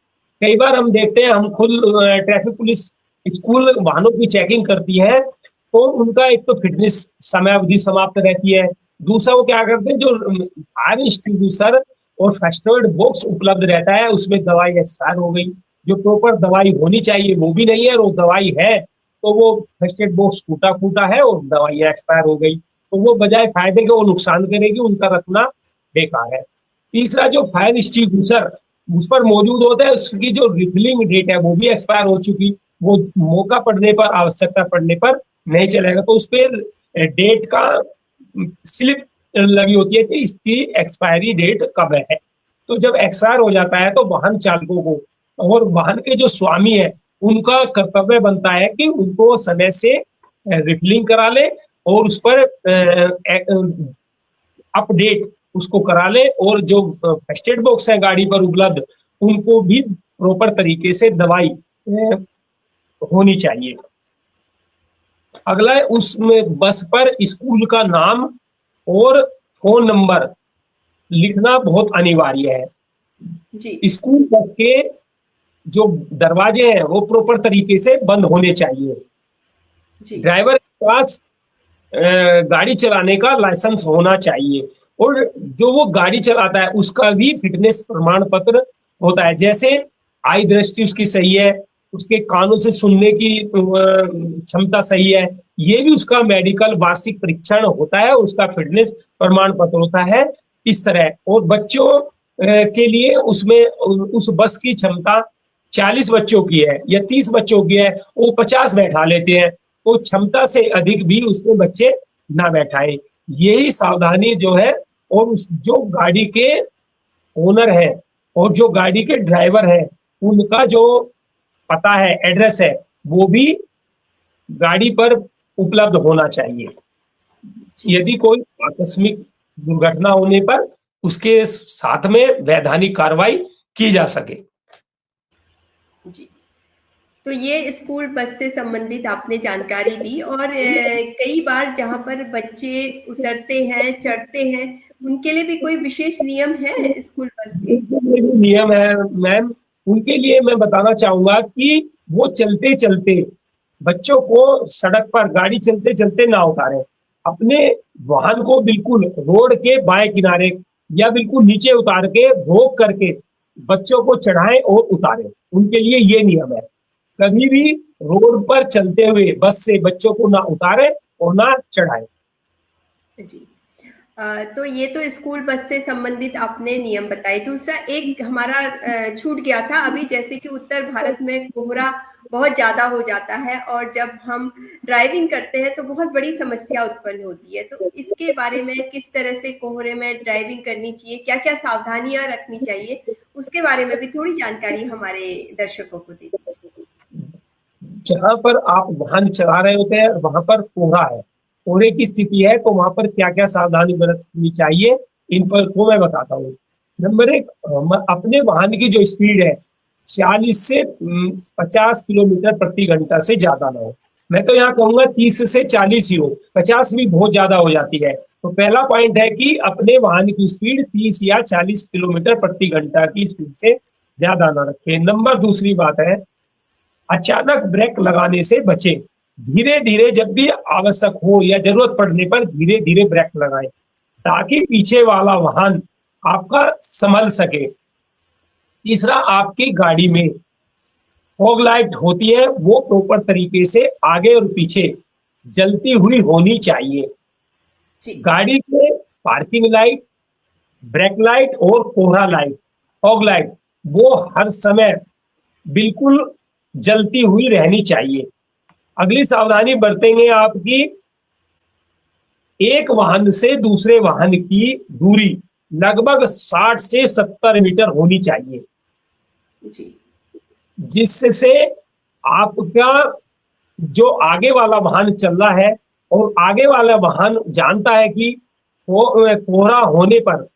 [SPEAKER 2] कई बार हम देखते हैं, हम खुद ट्रैफिक पुलिस स्कूल वाहनों की चेकिंग करती है तो उनका एक तो फिटनेस समय अवधि समाप्त रहती है, दूसरा वो क्या करते हैं, जो फायर एक्सटिंग्विशर और फर्स्ट एड बॉक्स उपलब्ध रहता है उसमें दवाई एक्सपायर हो गई, जो प्रॉपर दवाई होनी चाहिए वो भी नहीं है, और वो दवाई है तो वो फर्स्ट एड बॉक्स टूटा फूटा है और दवाई एक्सपायर हो गई, तो वो बजाय फायदे के वो नुकसान करेगी, उनका रखना बेकार है। तीसरा, जो फायर एक्सटिंग्विशर उस पर मौजूद होता है उसकी जो रिफिलिंग डेट है वो भी एक्सपायर हो चुकी, वो मौका पड़ने पर, आवश्यकता पड़ने पर नहीं चलेगा, तो उस पर डेट का स्लिप लगी होती है कि इसकी एक्सपायरी डेट कब है। तो जब एक्सपायर हो जाता है तो वाहन चालकों को और वाहन के जो स्वामी है उनका कर्तव्य बनता है कि उनको समय से रिफिलिंग करा ले और उस पर अपडेट उसको करा ले, और जो फर्स्ट एड बॉक्स है गाड़ी पर उपलब्ध उनको भी प्रॉपर तरीके से दवाई होनी चाहिए। अगला है, उसमें बस पर स्कूल का नाम और फोन नंबर लिखना बहुत अनिवार्य है
[SPEAKER 1] जी।
[SPEAKER 2] स्कूल बस के जो दरवाजे हैं वो प्रॉपर तरीके से बंद होने चाहिए
[SPEAKER 1] जी।
[SPEAKER 2] ड्राइवर के पास गाड़ी चलाने का लाइसेंस होना चाहिए, और जो वो गाड़ी चलाता है उसका भी फिटनेस प्रमाण पत्र होता है, जैसे आई दृष्टि उसकी सही है, उसके कानों से सुनने की क्षमता सही है, ये भी उसका मेडिकल वार्षिक परीक्षण होता है, उसका फिटनेस प्रमाण पत्र होता है इस तरह। और बच्चों के लिए उसमें उस बस की क्षमता 40 बच्चों की है या 30 बच्चों की है, वो 50 बैठा लेते हैं, तो क्षमता से अधिक भी उसमें बच्चे ना बैठाए, यही सावधानी जो है। और उस जो गाड़ी के ओनर है और जो गाड़ी के ड्राइवर है उनका जो पता है, एड्रेस है, वो भी गाड़ी पर उपलब्ध होना चाहिए, यदि कोई आकस्मिक दुर्घटना होने पर उसके साथ में वैधानिक कार्रवाई की जा सके।
[SPEAKER 1] जी, तो ये स्कूल बस से संबंधित आपने जानकारी दी, और कई बार जहाँ पर बच्चे उतरते हैं, चढ़ते हैं, उनके लिए भी कोई विशेष नियम है स्कूल बस के?
[SPEAKER 2] नियम है मैम, उनके लिए मैं बताना चाहूंगा कि वो चलते चलते बच्चों को सड़क पर गाड़ी चलते चलते ना उतारें, अपने वाहन को बिल्कुल रोड के बाएं किनारे या बिल्कुल नीचे उतार के रोक करके बच्चों को चढ़ाएं और उतारें, उनके लिए ये नियम है। कभी भी रोड पर चलते हुए बस से बच्चों को ना उतारें और ना चढ़ाएं।
[SPEAKER 1] जी, तो ये तो स्कूल बस से संबंधित आपने नियम बताए। दूसरा एक हमारा छूट गया था अभी, जैसे कि उत्तर भारत में कोहरा बहुत ज्यादा हो जाता है और जब हम ड्राइविंग करते हैं तो बहुत बड़ी समस्या उत्पन्न होती है, तो इसके बारे में किस तरह से कोहरे में ड्राइविंग करनी चाहिए, क्या क्या सावधानियां रखनी चाहिए, उसके बारे में भी थोड़ी जानकारी हमारे दर्शकों को दे दीजिए।
[SPEAKER 2] जहाँ पर आप वाहन चला रहे होते हैं वहां पर कोहरा है, कोहरे की स्थिति है, तो वहां पर क्या क्या सावधानी बरतनी चाहिए इन पर को मैं बताता हूँ। नंबर 1, अपने वाहन की जो स्पीड है 40 से 50 किलोमीटर प्रति घंटा से ज्यादा ना हो। मैं तो यहाँ कहूंगा 30 से 40 ही हो, 50 भी बहुत ज्यादा हो जाती है। तो पहला पॉइंट है कि अपने वाहन की स्पीड 30 या 40 किलोमीटर प्रति घंटा की स्पीड से ज्यादा ना रखें। नंबर दूसरी बात है, अचानक ब्रेक लगाने से बचें, धीरे धीरे जब भी आवश्यक हो या जरूरत पड़ने पर धीरे धीरे ब्रेक लगाएं ताकि पीछे वाला वाहन आपका संभल सके। तीसरा, आपकी गाड़ी में फॉग लाइट होती है वो प्रॉपर तरीके से आगे और पीछे जलती हुई होनी चाहिए। गाड़ी के पार्किंग लाइट, ब्रेक लाइट और कोहरा लाइट, फॉग लाइट वो हर समय बिल्कुल जलती हुई रहनी चाहिए। अगली सावधानी बरतेंगे आपकी एक वाहन से दूसरे वाहन की दूरी लगभग 60 से 70 मीटर होनी चाहिए,
[SPEAKER 1] जी
[SPEAKER 2] जिससे आपका जो आगे वाला वाहन चल रहा है और आगे वाला वाहन जानता है कि कोहरा होने पर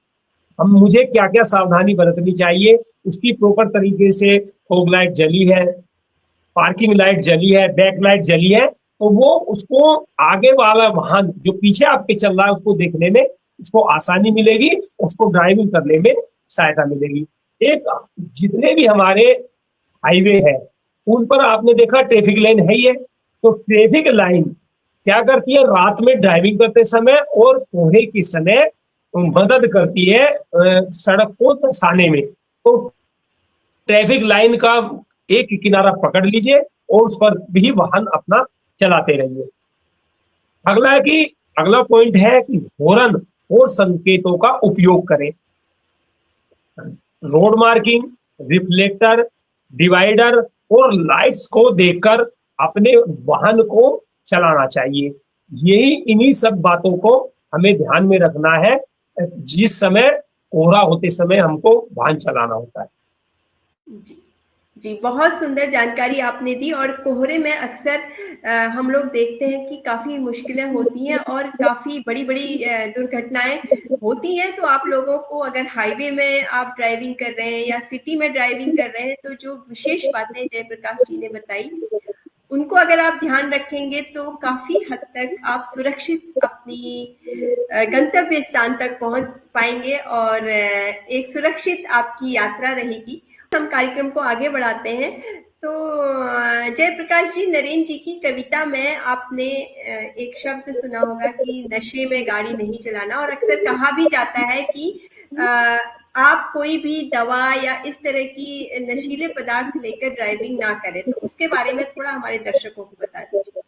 [SPEAKER 2] हम मुझे क्या क्या सावधानी बरतनी चाहिए, उसकी प्रॉपर तरीके से फॉग लाइट जली है, पार्किंग लाइट जली है, बैक लाइट जली है, तो वो उसको आगे वाला वाहन जो पीछे आपके चल रहा है उसको देखने में उसको आसानी मिलेगी, उसको ड्राइविंग करने में सहायता मिलेगी। एक जितने भी हमारे हाईवे है उन पर आपने देखा ट्रैफिक लाइन है ही है, तो ट्रैफिक लाइन क्या करती है, रात में ड्राइविंग करते समय और कोहरे के समय मदद करती है सड़क को दर्शाने में। तो ट्रैफिक लाइन का एक किनारा पकड़ लीजिए और उस पर भी वाहन अपना चलाते रहिए। अगला पॉइंट है कि हॉर्न और संकेतों का उपयोग करें। रोड मार्किंग, रिफ्लेक्टर, डिवाइडर और लाइट्स को देखकर अपने वाहन को चलाना चाहिए। इन्हीं सब बातों को हमें ध्यान में रखना है जिस समय कोहरा होते समय हमको वाहन चलाना होता है।
[SPEAKER 1] जी जी, बहुत सुंदर जानकारी आपने दी। और कोहरे में अक्सर हम लोग देखते हैं कि काफी मुश्किलें होती हैं और काफी बड़ी बड़ी दुर्घटनाएं होती हैं। तो आप लोगों को अगर हाईवे में आप ड्राइविंग कर रहे हैं या सिटी में ड्राइविंग कर रहे हैं, तो जो विशेष बातें जयप्रकाश जी ने बताई उनको अगर आप ध्यान रखेंगे तो काफी हद तक आप सुरक्षित अपनी गंतव्य स्थान तक पहुंच पाएंगे और एक सुरक्षित आपकी यात्रा रहेगी। हम कार्यक्रम को आगे बढ़ाते हैं। तो जयप्रकाश जी, नरेंद्र जी की कविता में आपने एक शब्द सुना होगा कि नशे में गाड़ी नहीं चलाना, और अक्सर कहा भी जाता है कि आप कोई भी दवा या इस तरह की नशीले पदार्थ लेकर ड्राइविंग ना करें। तो उसके बारे में थोड़ा हमारे दर्शकों को बता दीजिए।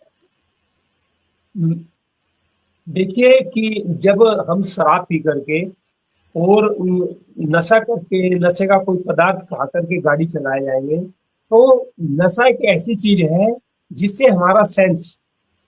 [SPEAKER 2] देखिए कि जब हम शराब पी करके और नशा करके, नशे का कोई पदार्थ खा करके गाड़ी चलाए जाएंगे, तो नशा एक ऐसी चीज है जिससे हमारा सेंस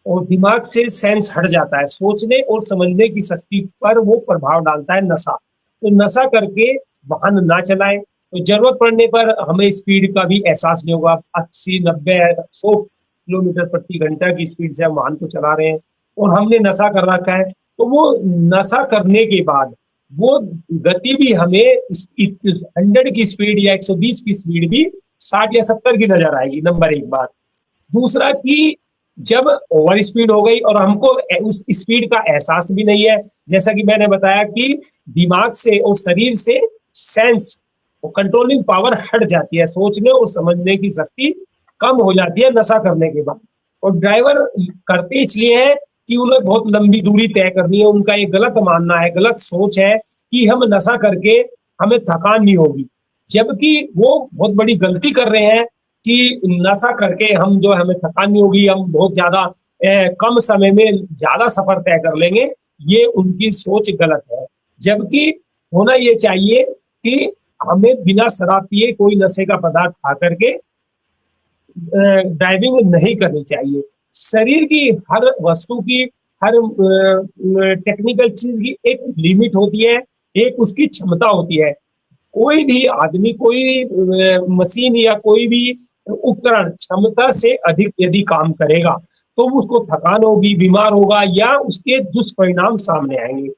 [SPEAKER 2] और दिमाग से सेंस हट जाता है, सोचने और समझने की शक्ति पर वो प्रभाव डालता है नशा। तो नशा करके वाहन ना चलाएं। तो जरूरत पड़ने पर हमें स्पीड का भी एहसास नहीं होगा, 80, 90, 100 किलोमीटर प्रति घंटा की स्पीड से हम वाहन को चला रहे हैं और हमने नशा कर रखा है, तो वो नशा करने के बाद वो गति भी हमें 100 की स्पीड या 120 की स्पीड भी 60 या 70 की नजर आएगी। नंबर एक बात। दूसरा कि जब ओवर स्पीड हो गई और हमको उस स्पीड का एहसास भी नहीं है, जैसा कि मैंने बताया कि दिमाग से और शरीर से सेंस और कंट्रोलिंग पावर हट जाती है, सोचने और समझने की शक्ति कम हो जाती है नशा करने के बाद। और ड्राइवर करते इसलिए है कि उन्हें बहुत लंबी दूरी तय करनी है। उनका एक गलत मानना है, गलत सोच है कि हम नशा करके हमें थकान नहीं होगी, जबकि वो बहुत बड़ी गलती कर रहे हैं कि नशा करके हम जो हमें थकान नहीं होगी, हम बहुत ज्यादा कम समय में ज्यादा सफर तय कर लेंगे। ये उनकी सोच गलत है। जबकि होना ये चाहिए कि हमें बिना शराब पिए कोई नशे का पदार्थ खा करके ड्राइविंग नहीं करनी चाहिए। शरीर की हर वस्तु की, हर टेक्निकल चीज की एक लिमिट होती है, एक उसकी क्षमता होती है। कोई भी आदमी, कोई मशीन या कोई भी उपकरण क्षमता से अधिक यदि काम करेगा तो उसको थकान होगी, बीमार होगा या उसके दुष्परिणाम सामने आएंगे।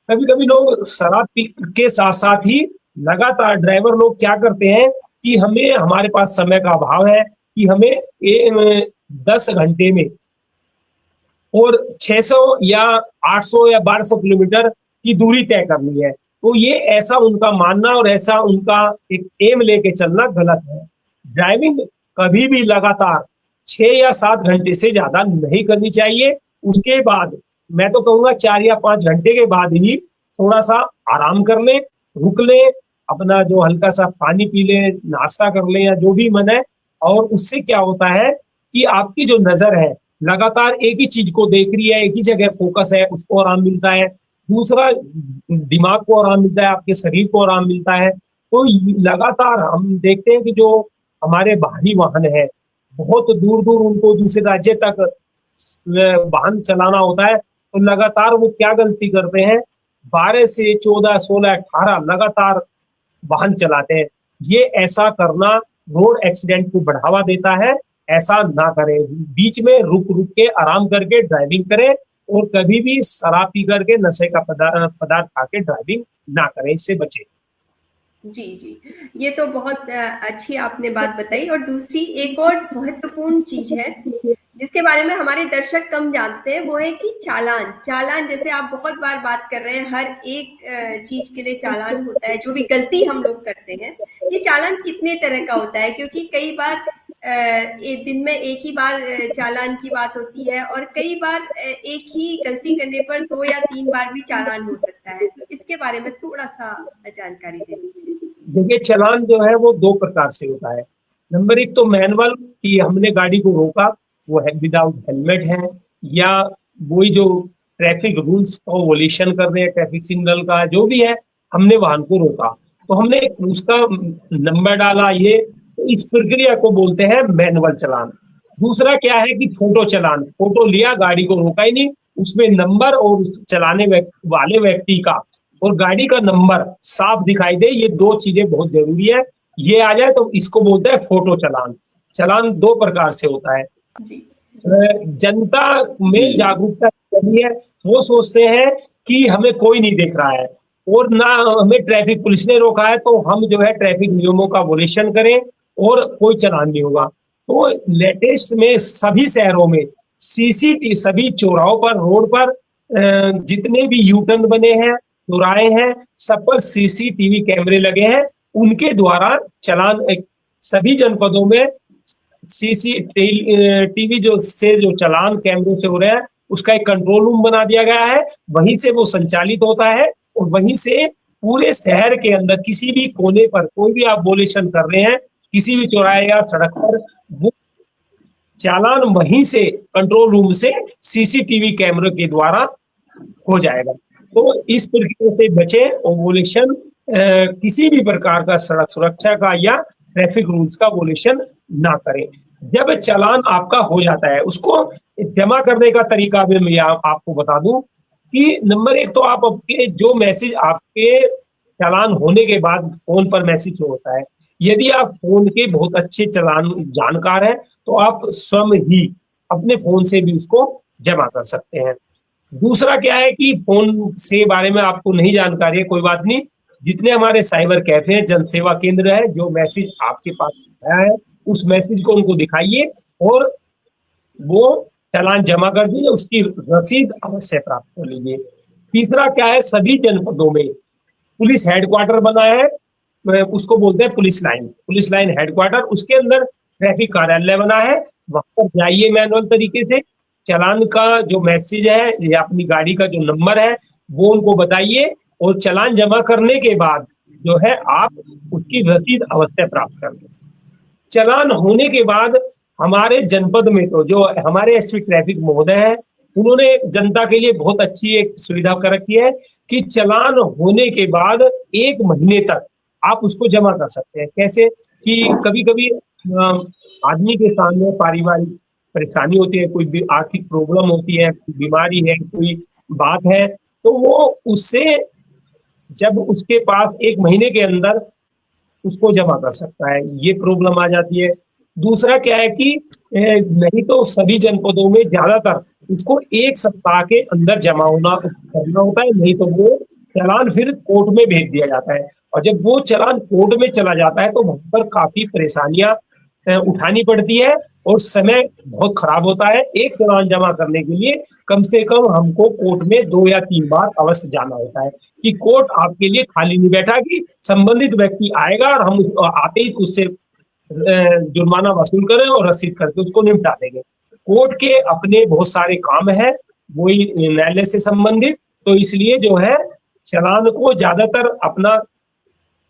[SPEAKER 2] कभी कभी लोग शराब पी के साथ साथ ही लगातार ड्राइवर लोग क्या करते हैं कि हमें, हमारे पास समय का अभाव है कि हमें 10 घंटे में और 600 या 800 या 1200 किलोमीटर की दूरी तय करनी है। तो ये ऐसा उनका मानना और ऐसा उनका एक एम लेके चलना गलत है। ड्राइविंग कभी भी लगातार 6 या 7 घंटे से ज्यादा नहीं करनी चाहिए। उसके बाद मैं तो कहूँगा 4 या 5 घंटे के बाद ही थोड़ा सा आराम कर लें, रुक लें, अपना जो हल्का सा पानी पी लें, नाश्ता कर लें या जो भी मन है। और उससे क्या होता है कि आपकी जो नजर है लगातार एक ही चीज को देख रही है, एक ही जगह फोकस है, उसको आराम मिलता है। दूसरा, दिमाग को आराम मिलता है, आपके शरीर को आराम मिलता है। तो लगातार हम देखते हैं कि जो हमारे भारी वाहन है, बहुत दूर दूर उनको दूसरे राज्य तक वाहन चलाना होता है, तो लगातार वो क्या गलती करते हैं, 12 से 14, 16, 18 लगातार वाहन चलाते हैं। ये ऐसा करना रोड एक्सीडेंट को बढ़ावा देता है, ऐसा ना करें। बीच में रुक रुक के आराम करके ड्राइविंग करें, और कभी भी शराब पी करके नशे का पदार्थ खा के ड्राइविंग ना करें, इससे बचें।
[SPEAKER 1] जी जी, ये तो बहुत अच्छी आपने बात बताई। और दूसरी एक और महत्वपूर्ण चीज है जिसके बारे में हमारे दर्शक कम जानते हैं, वो है कि चालान। चालान जैसे आप बहुत बार बात कर रहे हैं, हर एक चीज के लिए चालान होता है, जो भी गलती हम लोग करते हैं। ये चालान कितने तरह का होता है? क्योंकि कई बार एक दिन में एक ही बार चालान की बात होती है, और कई बार एक ही गलती करने पर 2 या 3 बार भी चालान हो सकता है। तो इसके बारे में थोड़ा सा जानकारी दे दीजिए।
[SPEAKER 2] देखिए, चालान जो है वो 2 प्रकार से होता है। नंबर 1 तो मैनुअल, कि हमने गाड़ी को रोका, वो है विदाउट हेलमेट है, या वही जो ट्रैफिक रूल्स का वोलेशन कर रहे हैं, ट्रैफिक सिग्नल का जो भी है, हमने वाहन को रोका तो हमने उसका नंबर डाला, ये इस प्रक्रिया को बोलते हैं मैनुअल चालान। दूसरा क्या है कि फोटो चालान, फोटो लिया, गाड़ी को रोका ही नहीं, उसमें नंबर और चलाने वाले व्यक्ति का और गाड़ी का नंबर साफ दिखाई दे, ये 2 चीजें बहुत जरूरी है। ये आ जाए तो इसको बोलते हैं फोटो चालान। चालान 2 प्रकार से होता है। जनता में जागरूकता कमी है, वो सोचते हैं कि हमें कोई नहीं देख रहा है, और ना हमें ट्रैफिक पुलिस ने रोका है तो हम जो है ट्रैफिक नियमों का वोलेशन करें और कोई चालान नहीं होगा। तो लेटेस्ट में सभी शहरों में सीसीटीवी, सभी चौराहों पर, रोड पर जितने भी यू टर्न बने हैं, चौराहे हैं, सब पर सीसीटीवी कैमरे लगे हैं। उनके द्वारा चालान सभी जनपदों में सीसीटीवी जो चालान कैमरों से हो रहा है, उसका एक कंट्रोल रूम बना दिया गया है। वहीं से वो संचालित होता है, और वहीं से पूरे शहर के अंदर किसी भी कोने पर कोई भी आप वोलेशन कर रहे हैं, किसी भी चौराहे या सड़क पर, वो चालान वहीं से कंट्रोल रूम से सीसीटीवी कैमरे के द्वारा हो जाएगा। तो इस प्रक्रिया से बचे, और वोलेशन किसी भी प्रकार का सड़क सुरक्षा का या ट्रैफिक रूल्स का वोलेशन ना करें। जब चालान आपका हो जाता है, उसको जमा करने का तरीका भी मैं आपको बता दूं कि नंबर 1 तो आप आपके जो मैसेज आपके चालान होने के बाद फोन पर मैसेज होता है, यदि आप फोन के बहुत अच्छे चालान जानकार हैं तो आप स्वयं ही अपने फोन से भी उसको जमा कर सकते हैं। दूसरा क्या है कि फोन से बारे में आपको नहीं जानकारी है, कोई बात नहीं, जितने हमारे साइबर कैफे हैं, जन सेवा केंद्र है, जो मैसेज आपके पास आया है उस मैसेज को उनको दिखाइए और वो चालान जमा कर दीजिए, उसकी रसीद अवश्य प्राप्त कर लीजिए। तीसरा क्या है, सभी जनपदों में पुलिस हेडक्वार्टर बना है, उसको बोलते हैं पुलिस लाइन हेडक्वार्टर। उसके अंदर ट्रैफिक कार्यालय बना है, वहां पर जाइए, मैनुअल तरीके से चालान का जो मैसेज है या अपनी गाड़ी का जो नंबर है वो उनको बताइए, और चालान जमा करने के बाद जो है आप उसकी रसीद अवश्य प्राप्त कर लें। चालान होने के बाद हमारे जनपद में तो जो हमारे एसपी ट्रैफिक महोदय हैं, उन्होंने जनता के लिए बहुत अच्छी एक सुविधा कर रखी है कि चालान होने के बाद 1 महीने तक आप उसको जमा कर सकते हैं। कैसे कि कभी कभी आदमी के सामने पारिवारिक परेशानी होती है, कोई भी आर्थिक प्रॉब्लम होती है, बीमारी है, कोई बात है, तो वो उससे जब उसके पास 1 महीने के अंदर उसको जमा कर सकता है, ये प्रॉब्लम आ जाती है। दूसरा क्या है कि नहीं तो सभी जनपदों में ज्यादातर उसको 1 सप्ताह के अंदर जमा करना होता है, नहीं तो वो चालान फिर कोर्ट में भेज दिया जाता है। और जब वो चालान कोर्ट में चला जाता है तो वहां पर काफी परेशानियां उठानी पड़ती है और समय बहुत खराब होता है। एक चालान जमा करने के लिए कम से कम हमको कोर्ट में 2 या 3 बार अवश्य जाना होता है, कि कोर्ट आपके लिए खाली नहीं बैठा, कि संबंधित व्यक्ति आएगा और हम आते ही उससे जुर्माना वसूल करें और रसीद करके उसको निपटा देंगे। कोर्ट के अपने बहुत सारे काम है, वही न्यायालय से संबंधित, तो इसलिए जो है चालान को ज्यादातर अपना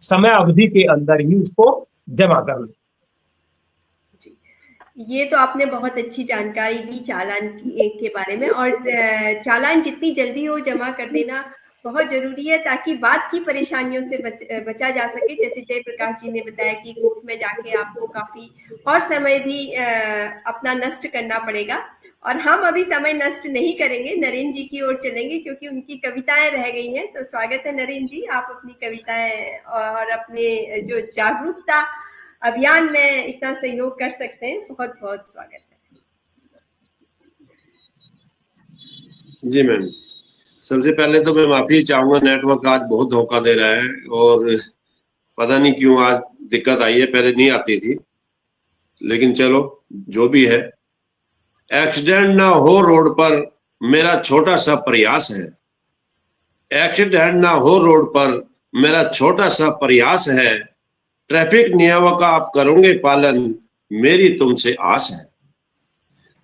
[SPEAKER 2] समय अवधि के अंदर ही उसको जमा करना।
[SPEAKER 1] ये तो आपने बहुत अच्छी जानकारी दी चालान के बारे में, और चालान जितनी जल्दी हो जमा कर देना बहुत जरूरी है, ताकि बाद की परेशानियों से बचा जा सके। जैसे जयप्रकाश जी ने बताया कि कोर्ट में जाके आपको काफी और समय भी अपना नष्ट करना पड़ेगा, और हम अभी समय नष्ट नहीं करेंगे, नरेंद्र जी की ओर चलेंगे क्योंकि उनकी कविताएं रह गई हैं। तो स्वागत है नरेंद्र जी, आप अपनी कविताएं और अपने जो जागरूकता अभियान में इतना सहयोग कर सकते हैं, बहुत बहुत स्वागत है।
[SPEAKER 3] जी मैम, सबसे पहले तो मैं माफी चाहूंगा, नेटवर्क आज बहुत धोखा दे रहा है और पता नहीं क्यों आज दिक्कत आई है, पहले नहीं आती थी, लेकिन चलो जो भी है। एक्सीडेंट ना हो रोड पर मेरा छोटा सा प्रयास है, एक्सीडेंट ना हो रोड पर मेरा छोटा सा प्रयास है, ट्रैफिक नियमों का आप करोगे पालन मेरी तुमसे आस है।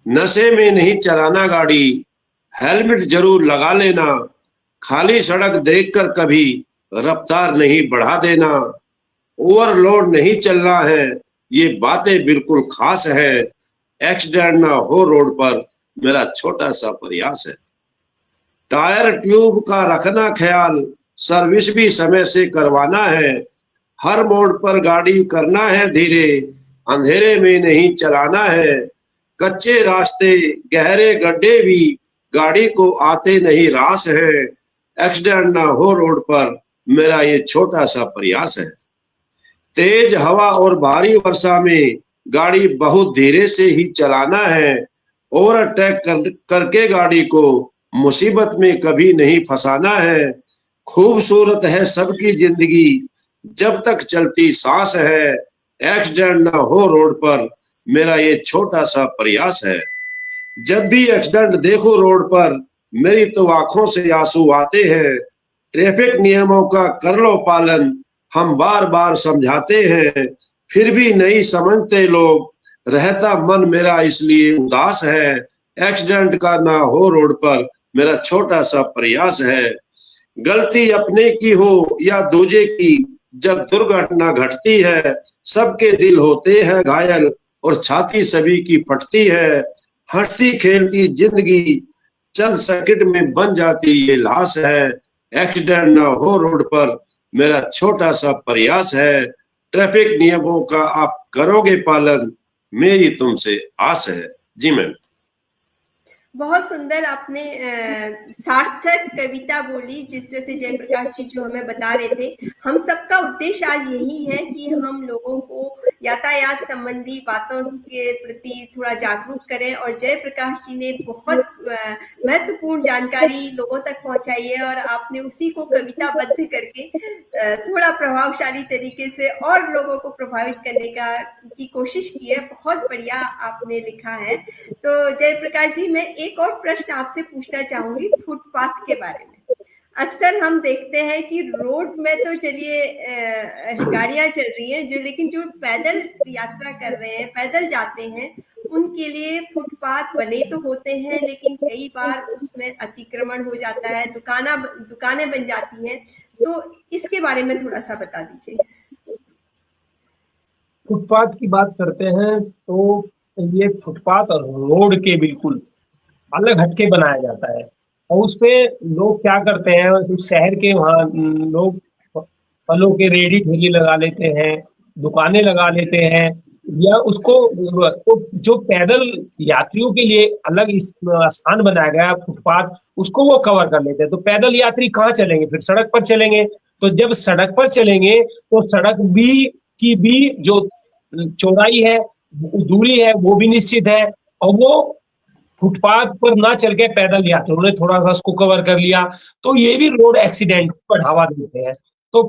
[SPEAKER 3] नशे में नहीं चलाना गाड़ी, हेलमेट जरूर लगा लेना, खाली सड़क देखकर कभी रफ्तार नहीं बढ़ा देना, ओवरलोड नहीं चलना है, ये बातें बिल्कुल खास है, एक्सीडेंट ना हो रोड पर मेरा छोटा सा प्रयास है। टायर ट्यूब का रखना ख्याल, सर्विस भी समय से करवाना है, हर मोड़ पर गाड़ी करना है धीरे, अंधेरे में नहीं चलाना है, कच्चे रास्ते गहरे गड्ढे भी गाड़ी को आते नहीं रास है, एक्सीडेंट ना हो रोड पर मेरा ये छोटा सा प्रयास है। तेज हवा और भारी वर्षा में गाड़ी बहुत धीरे से ही चलाना है, ओवरटेक करके गाड़ी को मुसीबत में कभी नहीं फंसाना है, खूबसूरत है सबकी जिंदगी जब तक चलती सांस है, एक्सीडेंट ना हो रोड पर मेरा ये छोटा सा प्रयास है। जब भी एक्सीडेंट देखो रोड पर मेरी तो आंखों से आंसू आते हैं, ट्रैफिक नियमों का कर लो पालन हम बार बार समझाते हैं, फिर भी नहीं समझते लोग, रहता मन मेरा इसलिए उदास है, एक्सीडेंट का ना हो रोड पर मेरा छोटा सा प्रयास है। गलती अपने की हो या दूजे की, जब दुर्घटना घटती है सबके दिल होते हैं घायल और छाती सभी की फटती है, हंसती खेलती जिंदगी चल सर्किट में बन जाती ये लाश है, एक्सीडेंट ना हो रोड पर मेरा छोटा सा प्रयास है, ट्रैफिक नियमों का आप करोगे पालन मेरी तुमसे आस है। जी मैम।
[SPEAKER 1] बहुत सुंदर आपने सार्थक कविता बोली, जिस तरह से जयप्रकाश जी जो हमें बता रहे थे। हम सबका उद्देश्य आज यही है कि हम लोगों को यातायात संबंधी बातों के प्रति थोड़ा जागरूक करें, और जयप्रकाश जी ने बहुत महत्वपूर्ण जानकारी लोगों तक पहुंचाई है, और आपने उसी को कविताबद्ध करके थोड़ा प्रभावशाली तरीके से और लोगों को प्रभावित करने की कोशिश की है। बहुत बढ़िया आपने लिखा है। तो जयप्रकाश जी, मैं एक और प्रश्न आपसे पूछना चाहूंगी फुटपाथ के बारे में। अक्सर हम देखते हैं कि रोड में तो चलिए गाड़ियां चल रही हैं, लेकिन जो पैदल यात्रा कर रहे हैं, पैदल जाते हैं, उनके लिए फुटपाथ बने तो होते हैं, लेकिन कई बार उसमें अतिक्रमण हो जाता है, दुकानें बन जाती हैं। तो इसके बारे में थोड़ा सा बता दीजिए।
[SPEAKER 2] फुटपाथ की बात करते हैं तो ये फुटपाथ और रोड के बिल्कुल अलग हटके बनाया जाता है, और उसपे लोग क्या करते हैं, शहर के वहाँ लोग फलों के रेडी ठेली लगा लेते हैं, दुकानें लगा लेते हैं, या उसको तो जो पैदल यात्रियों के लिए अलग स्थान बनाया गया फुटपाथ, उसको वो कवर कर लेते हैं। तो पैदल यात्री कहाँ चलेंगे, फिर सड़क पर चलेंगे। तो जब सड़क पर चलेंगे तो सड़क की भी जो चौड़ाई है, दूरी है, वो भी निश्चित है, और वो फुटपाथ पर ना चल के पैदल यात्रियों ने थोड़ा सा उसको कवर कर लिया, तो ये भी रोड एक्सीडेंट को बढ़ावा देते हैं। तो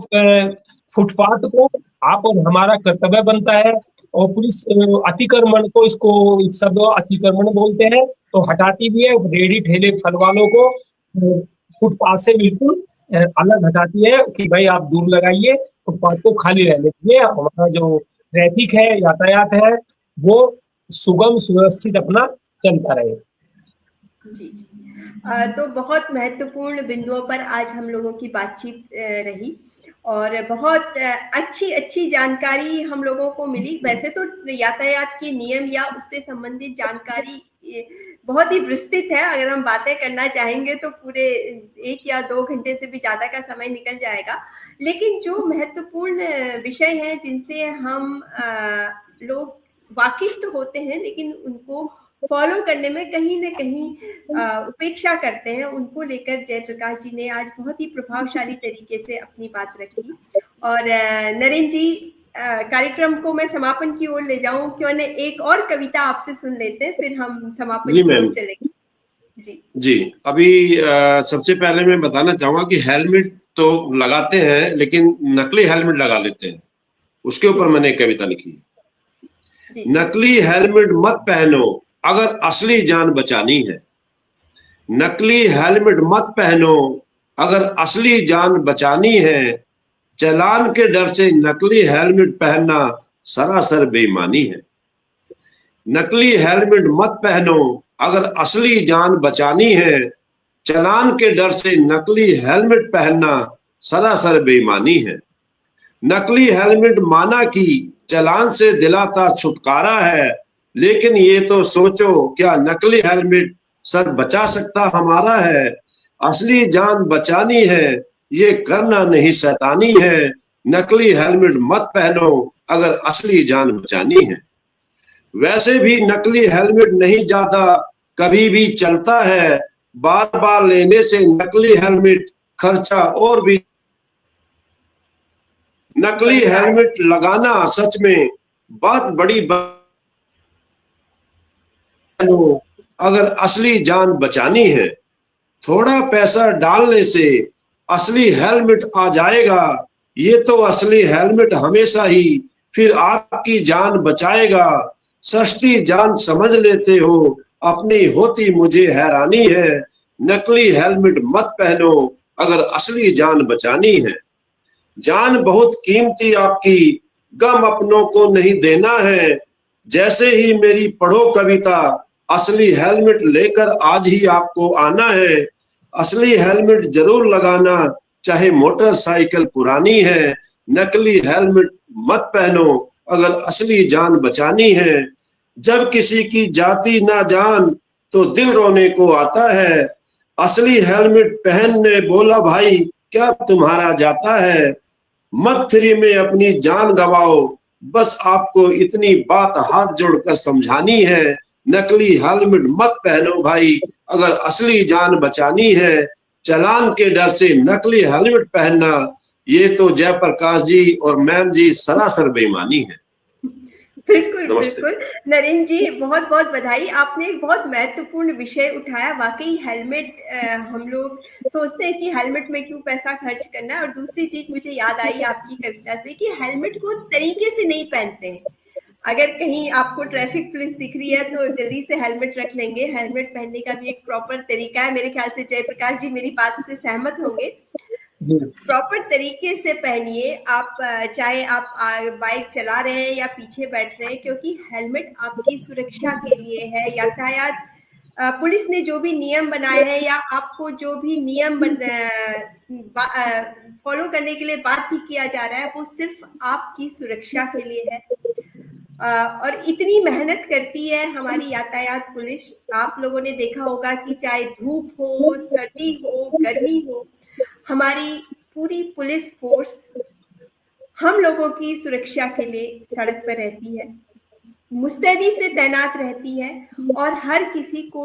[SPEAKER 2] फुटपाथ को आप और हमारा कर्तव्य बनता है, और पुलिस अतिक्रमण को, इसको शब्द अतिक्रमण बोलते हैं, तो हटाती भी है। रेडी ठेले फल वालों को फुटपाथ से बिल्कुल अलग हटाती है कि भाई आप दूर लगाइए, फुटपाथ को खाली रहने दीजिए, हमारा जो ट्रैफिक है, यातायात है, वो सुगम सुव्यवस्थित अपना चलता रहे।
[SPEAKER 1] जी जी। तो बहुत महत्वपूर्ण बिंदुओं पर आज हम लोगों की बातचीत रही, और बहुत अच्छी जानकारी हम लोगों को मिली। वैसे तो यातायात के नियम या उससे संबंधित जानकारी बहुत ही विस्तृत है, अगर हम बातें करना चाहेंगे तो पूरे 1 या 2 घंटे से भी ज्यादा का समय निकल जाएगा। लेकिन जो महत्वपूर्ण विषय हैं जिनसे हम लोग वाकिफ तो होते हैं, लेकिन उनको फॉलो करने में कहीं ना कहीं उपेक्षा करते हैं, उनको लेकर जयप्रकाश जी ने आज बहुत ही प्रभावशाली तरीके से अपनी बात रखी। और नरेंद्र जी, कार्यक्रम को मैं समापन की ओर ले जाऊं, क्यों न एक और कविता आपसे सुन लेते हैं, फिर हम समापन की ओर चलेंगे। जी
[SPEAKER 3] अभी सबसे पहले मैं बताना चाहूंगा कि हेलमेट तो लगाते हैं लेकिन नकली हेलमेट लगा लेते हैं, उसके ऊपर मैंने एक कविता लिखी है। नकली हेलमेट मत पहनो अगर असली जान बचानी है। नकली हेलमेट मत पहनो अगर असली जान बचानी है। चालान के डर से नकली हेलमेट पहनना सरासर बेईमानी है। नकली हेलमेट मत पहनो अगर असली जान बचानी है। चालान के डर से नकली हेलमेट पहनना सरासर बेईमानी है। नकली हेलमेट माना कि चालान से दिलाता छुटकारा है, लेकिन ये तो सोचो क्या नकली हेलमेट सर बचा सकता हमारा है। असली जान बचानी है, ये करना नहीं शैतानी है। नकली हेलमेट मत पहनो अगर असली जान बचानी है। वैसे भी नकली हेलमेट नहीं ज्यादा कभी भी चलता है। बार बार लेने से नकली हेलमेट खर्चा और भी। नकली हेलमेट लगाना सच में बहुत बड़ी बात अगर असली जान बचानी है। थोड़ा पैसा डालने से असली हेलमेट आ जाएगा। ये तो असली हेलमेट हमेशा ही फिर आपकी जान बचाएगा। सस्ती जान समझ लेते हो, अपनी होती मुझे हैरानी है। नकली हेलमेट मत पहनो अगर असली जान बचानी है। जान बहुत कीमती आपकी, गम अपनों को नहीं देना है। जैसे ही मेरी पढ़ो कविता, असली हेलमेट लेकर आज ही आपको आना है। असली हेलमेट जरूर लगाना, चाहे मोटरसाइकिल पुरानी है। नकली हेलमेट मत पहनो अगर असली जान बचानी है। जब किसी की जाती ना जान तो दिल रोने को आता है। असली हेलमेट पहनने बोला भाई क्या तुम्हारा जाता है। मत फ्री में अपनी जान गवाओ, बस आपको इतनी बात हाथ जोड़कर समझानी है। नकली हेलमेट मत पहनो भाई अगर असली जान बचानी है। चालान के डर से नकली हेलमेट पहनना, ये तो जयप्रकाश जी और मैम जी सरासर बेईमानी है।
[SPEAKER 1] बिल्कुल बिल्कुल नरेंद्र जी, बहुत बहुत बधाई। आपने एक बहुत महत्वपूर्ण विषय उठाया। वाकई हेलमेट, हम लोग सोचते हैं कि हेलमेट में क्यों पैसा खर्च करना है। और दूसरी चीज मुझे याद आई आपकी कविता से कि हेलमेट को तरीके से नहीं पहनते हैं। अगर कहीं आपको ट्रैफिक पुलिस दिख रही है तो जल्दी से हेलमेट रख लेंगे। हेलमेट पहनने का भी एक प्रॉपर तरीका है। मेरे ख्याल से जयप्रकाश जी मेरी बात से सहमत होंगे। प्रॉपर तरीके से पहनिए। आप चाहे आप बाइक चला रहे हैं या पीछे बैठ रहे हैं, क्योंकि हेलमेट आपकी सुरक्षा के लिए है। यातायात पुलिस ने जो भी नियम बनाए हैं या आपको जो भी नियम फॉलो करने के लिए बाध्य किया जा रहा है, वो सिर्फ आपकी सुरक्षा के लिए है। और इतनी मेहनत करती है हमारी यातायात पुलिस। आप लोगों ने देखा होगा कि चाहे धूप हो, सर्दी हो, गर्मी हो, हमारी पूरी पुलिस फोर्स हम लोगों की सुरक्षा के लिए सड़क पर रहती है, मुस्तैदी से तैनात रहती है और हर किसी को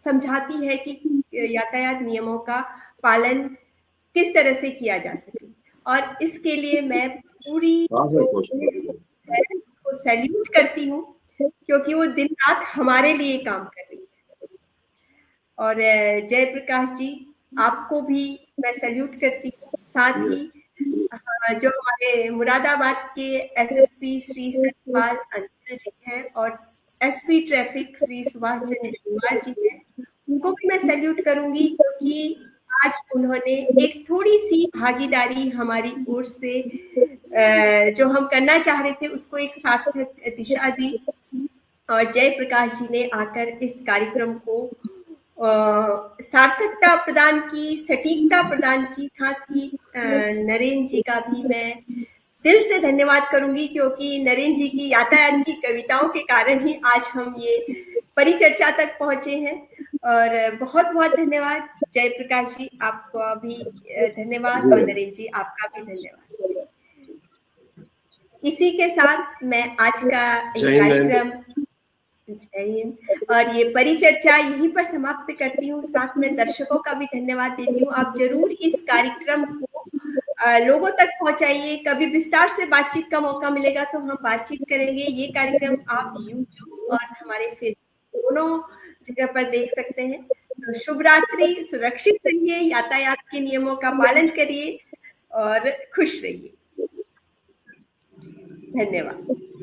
[SPEAKER 1] समझाती है कि यातायात नियमों का पालन किस तरह से किया जा सके। और इसके लिए मैं पूरी उसको सैल्यूट करती हूँ, क्योंकि वो दिन रात हमारे लिए काम कर रही है। और जयप्रकाश जी, आपको भी मैं सैल्यूट करती हूँ। साथ ही जो हमारे मुरादाबाद के एसएसपी श्री सतपाल अंतर जी हैं और एसपी ट्रैफिक श्री सुभाष चंद्र कुमार जी हैं, उनको भी मैं सैल्यूट करूंगी, क्योंकि आज उन्होंने एक थोड़ी सी भागीदारी हमारी ओर से जो हम करना चाह रहे थे उसको एक सार्थक दिशा दी। और जयप्रकाश जी ने आकर इस कार्यक्रम को सार्थकता प्रदान की, सटीकता प्रदान की। साथ ही नरेंद्र जी का भी मैं दिल से धन्यवाद करूंगी, क्योंकि नरेंद्र जी की यातायात की कविताओं के कारण ही आज हम ये परिचर्चा तक पहुंचे हैं। और बहुत बहुत धन्यवाद जयप्रकाश जी, आपका भी धन्यवाद और नरेंद्र जी आपका भी धन्यवाद। इसी के साथ मैं आज का कार्यक्रम जय हिंद। और ये परिचर्चा यहीं पर समाप्त करती हूँ। साथ में दर्शकों का भी धन्यवाद देती हूँ। आप जरूर इस कार्यक्रम को लोगों तक पहुंचाइए। कभी विस्तार से बातचीत का मौका मिलेगा तो हम बातचीत करेंगे। ये कार्यक्रम आप YouTube और हमारे फेसबुक दोनों जगह पर देख सकते हैं। तो शुभ रात्रि, सुरक्षित रहिए, यातायात के नियमों का पालन करिए और खुश रहिए। धन्यवाद।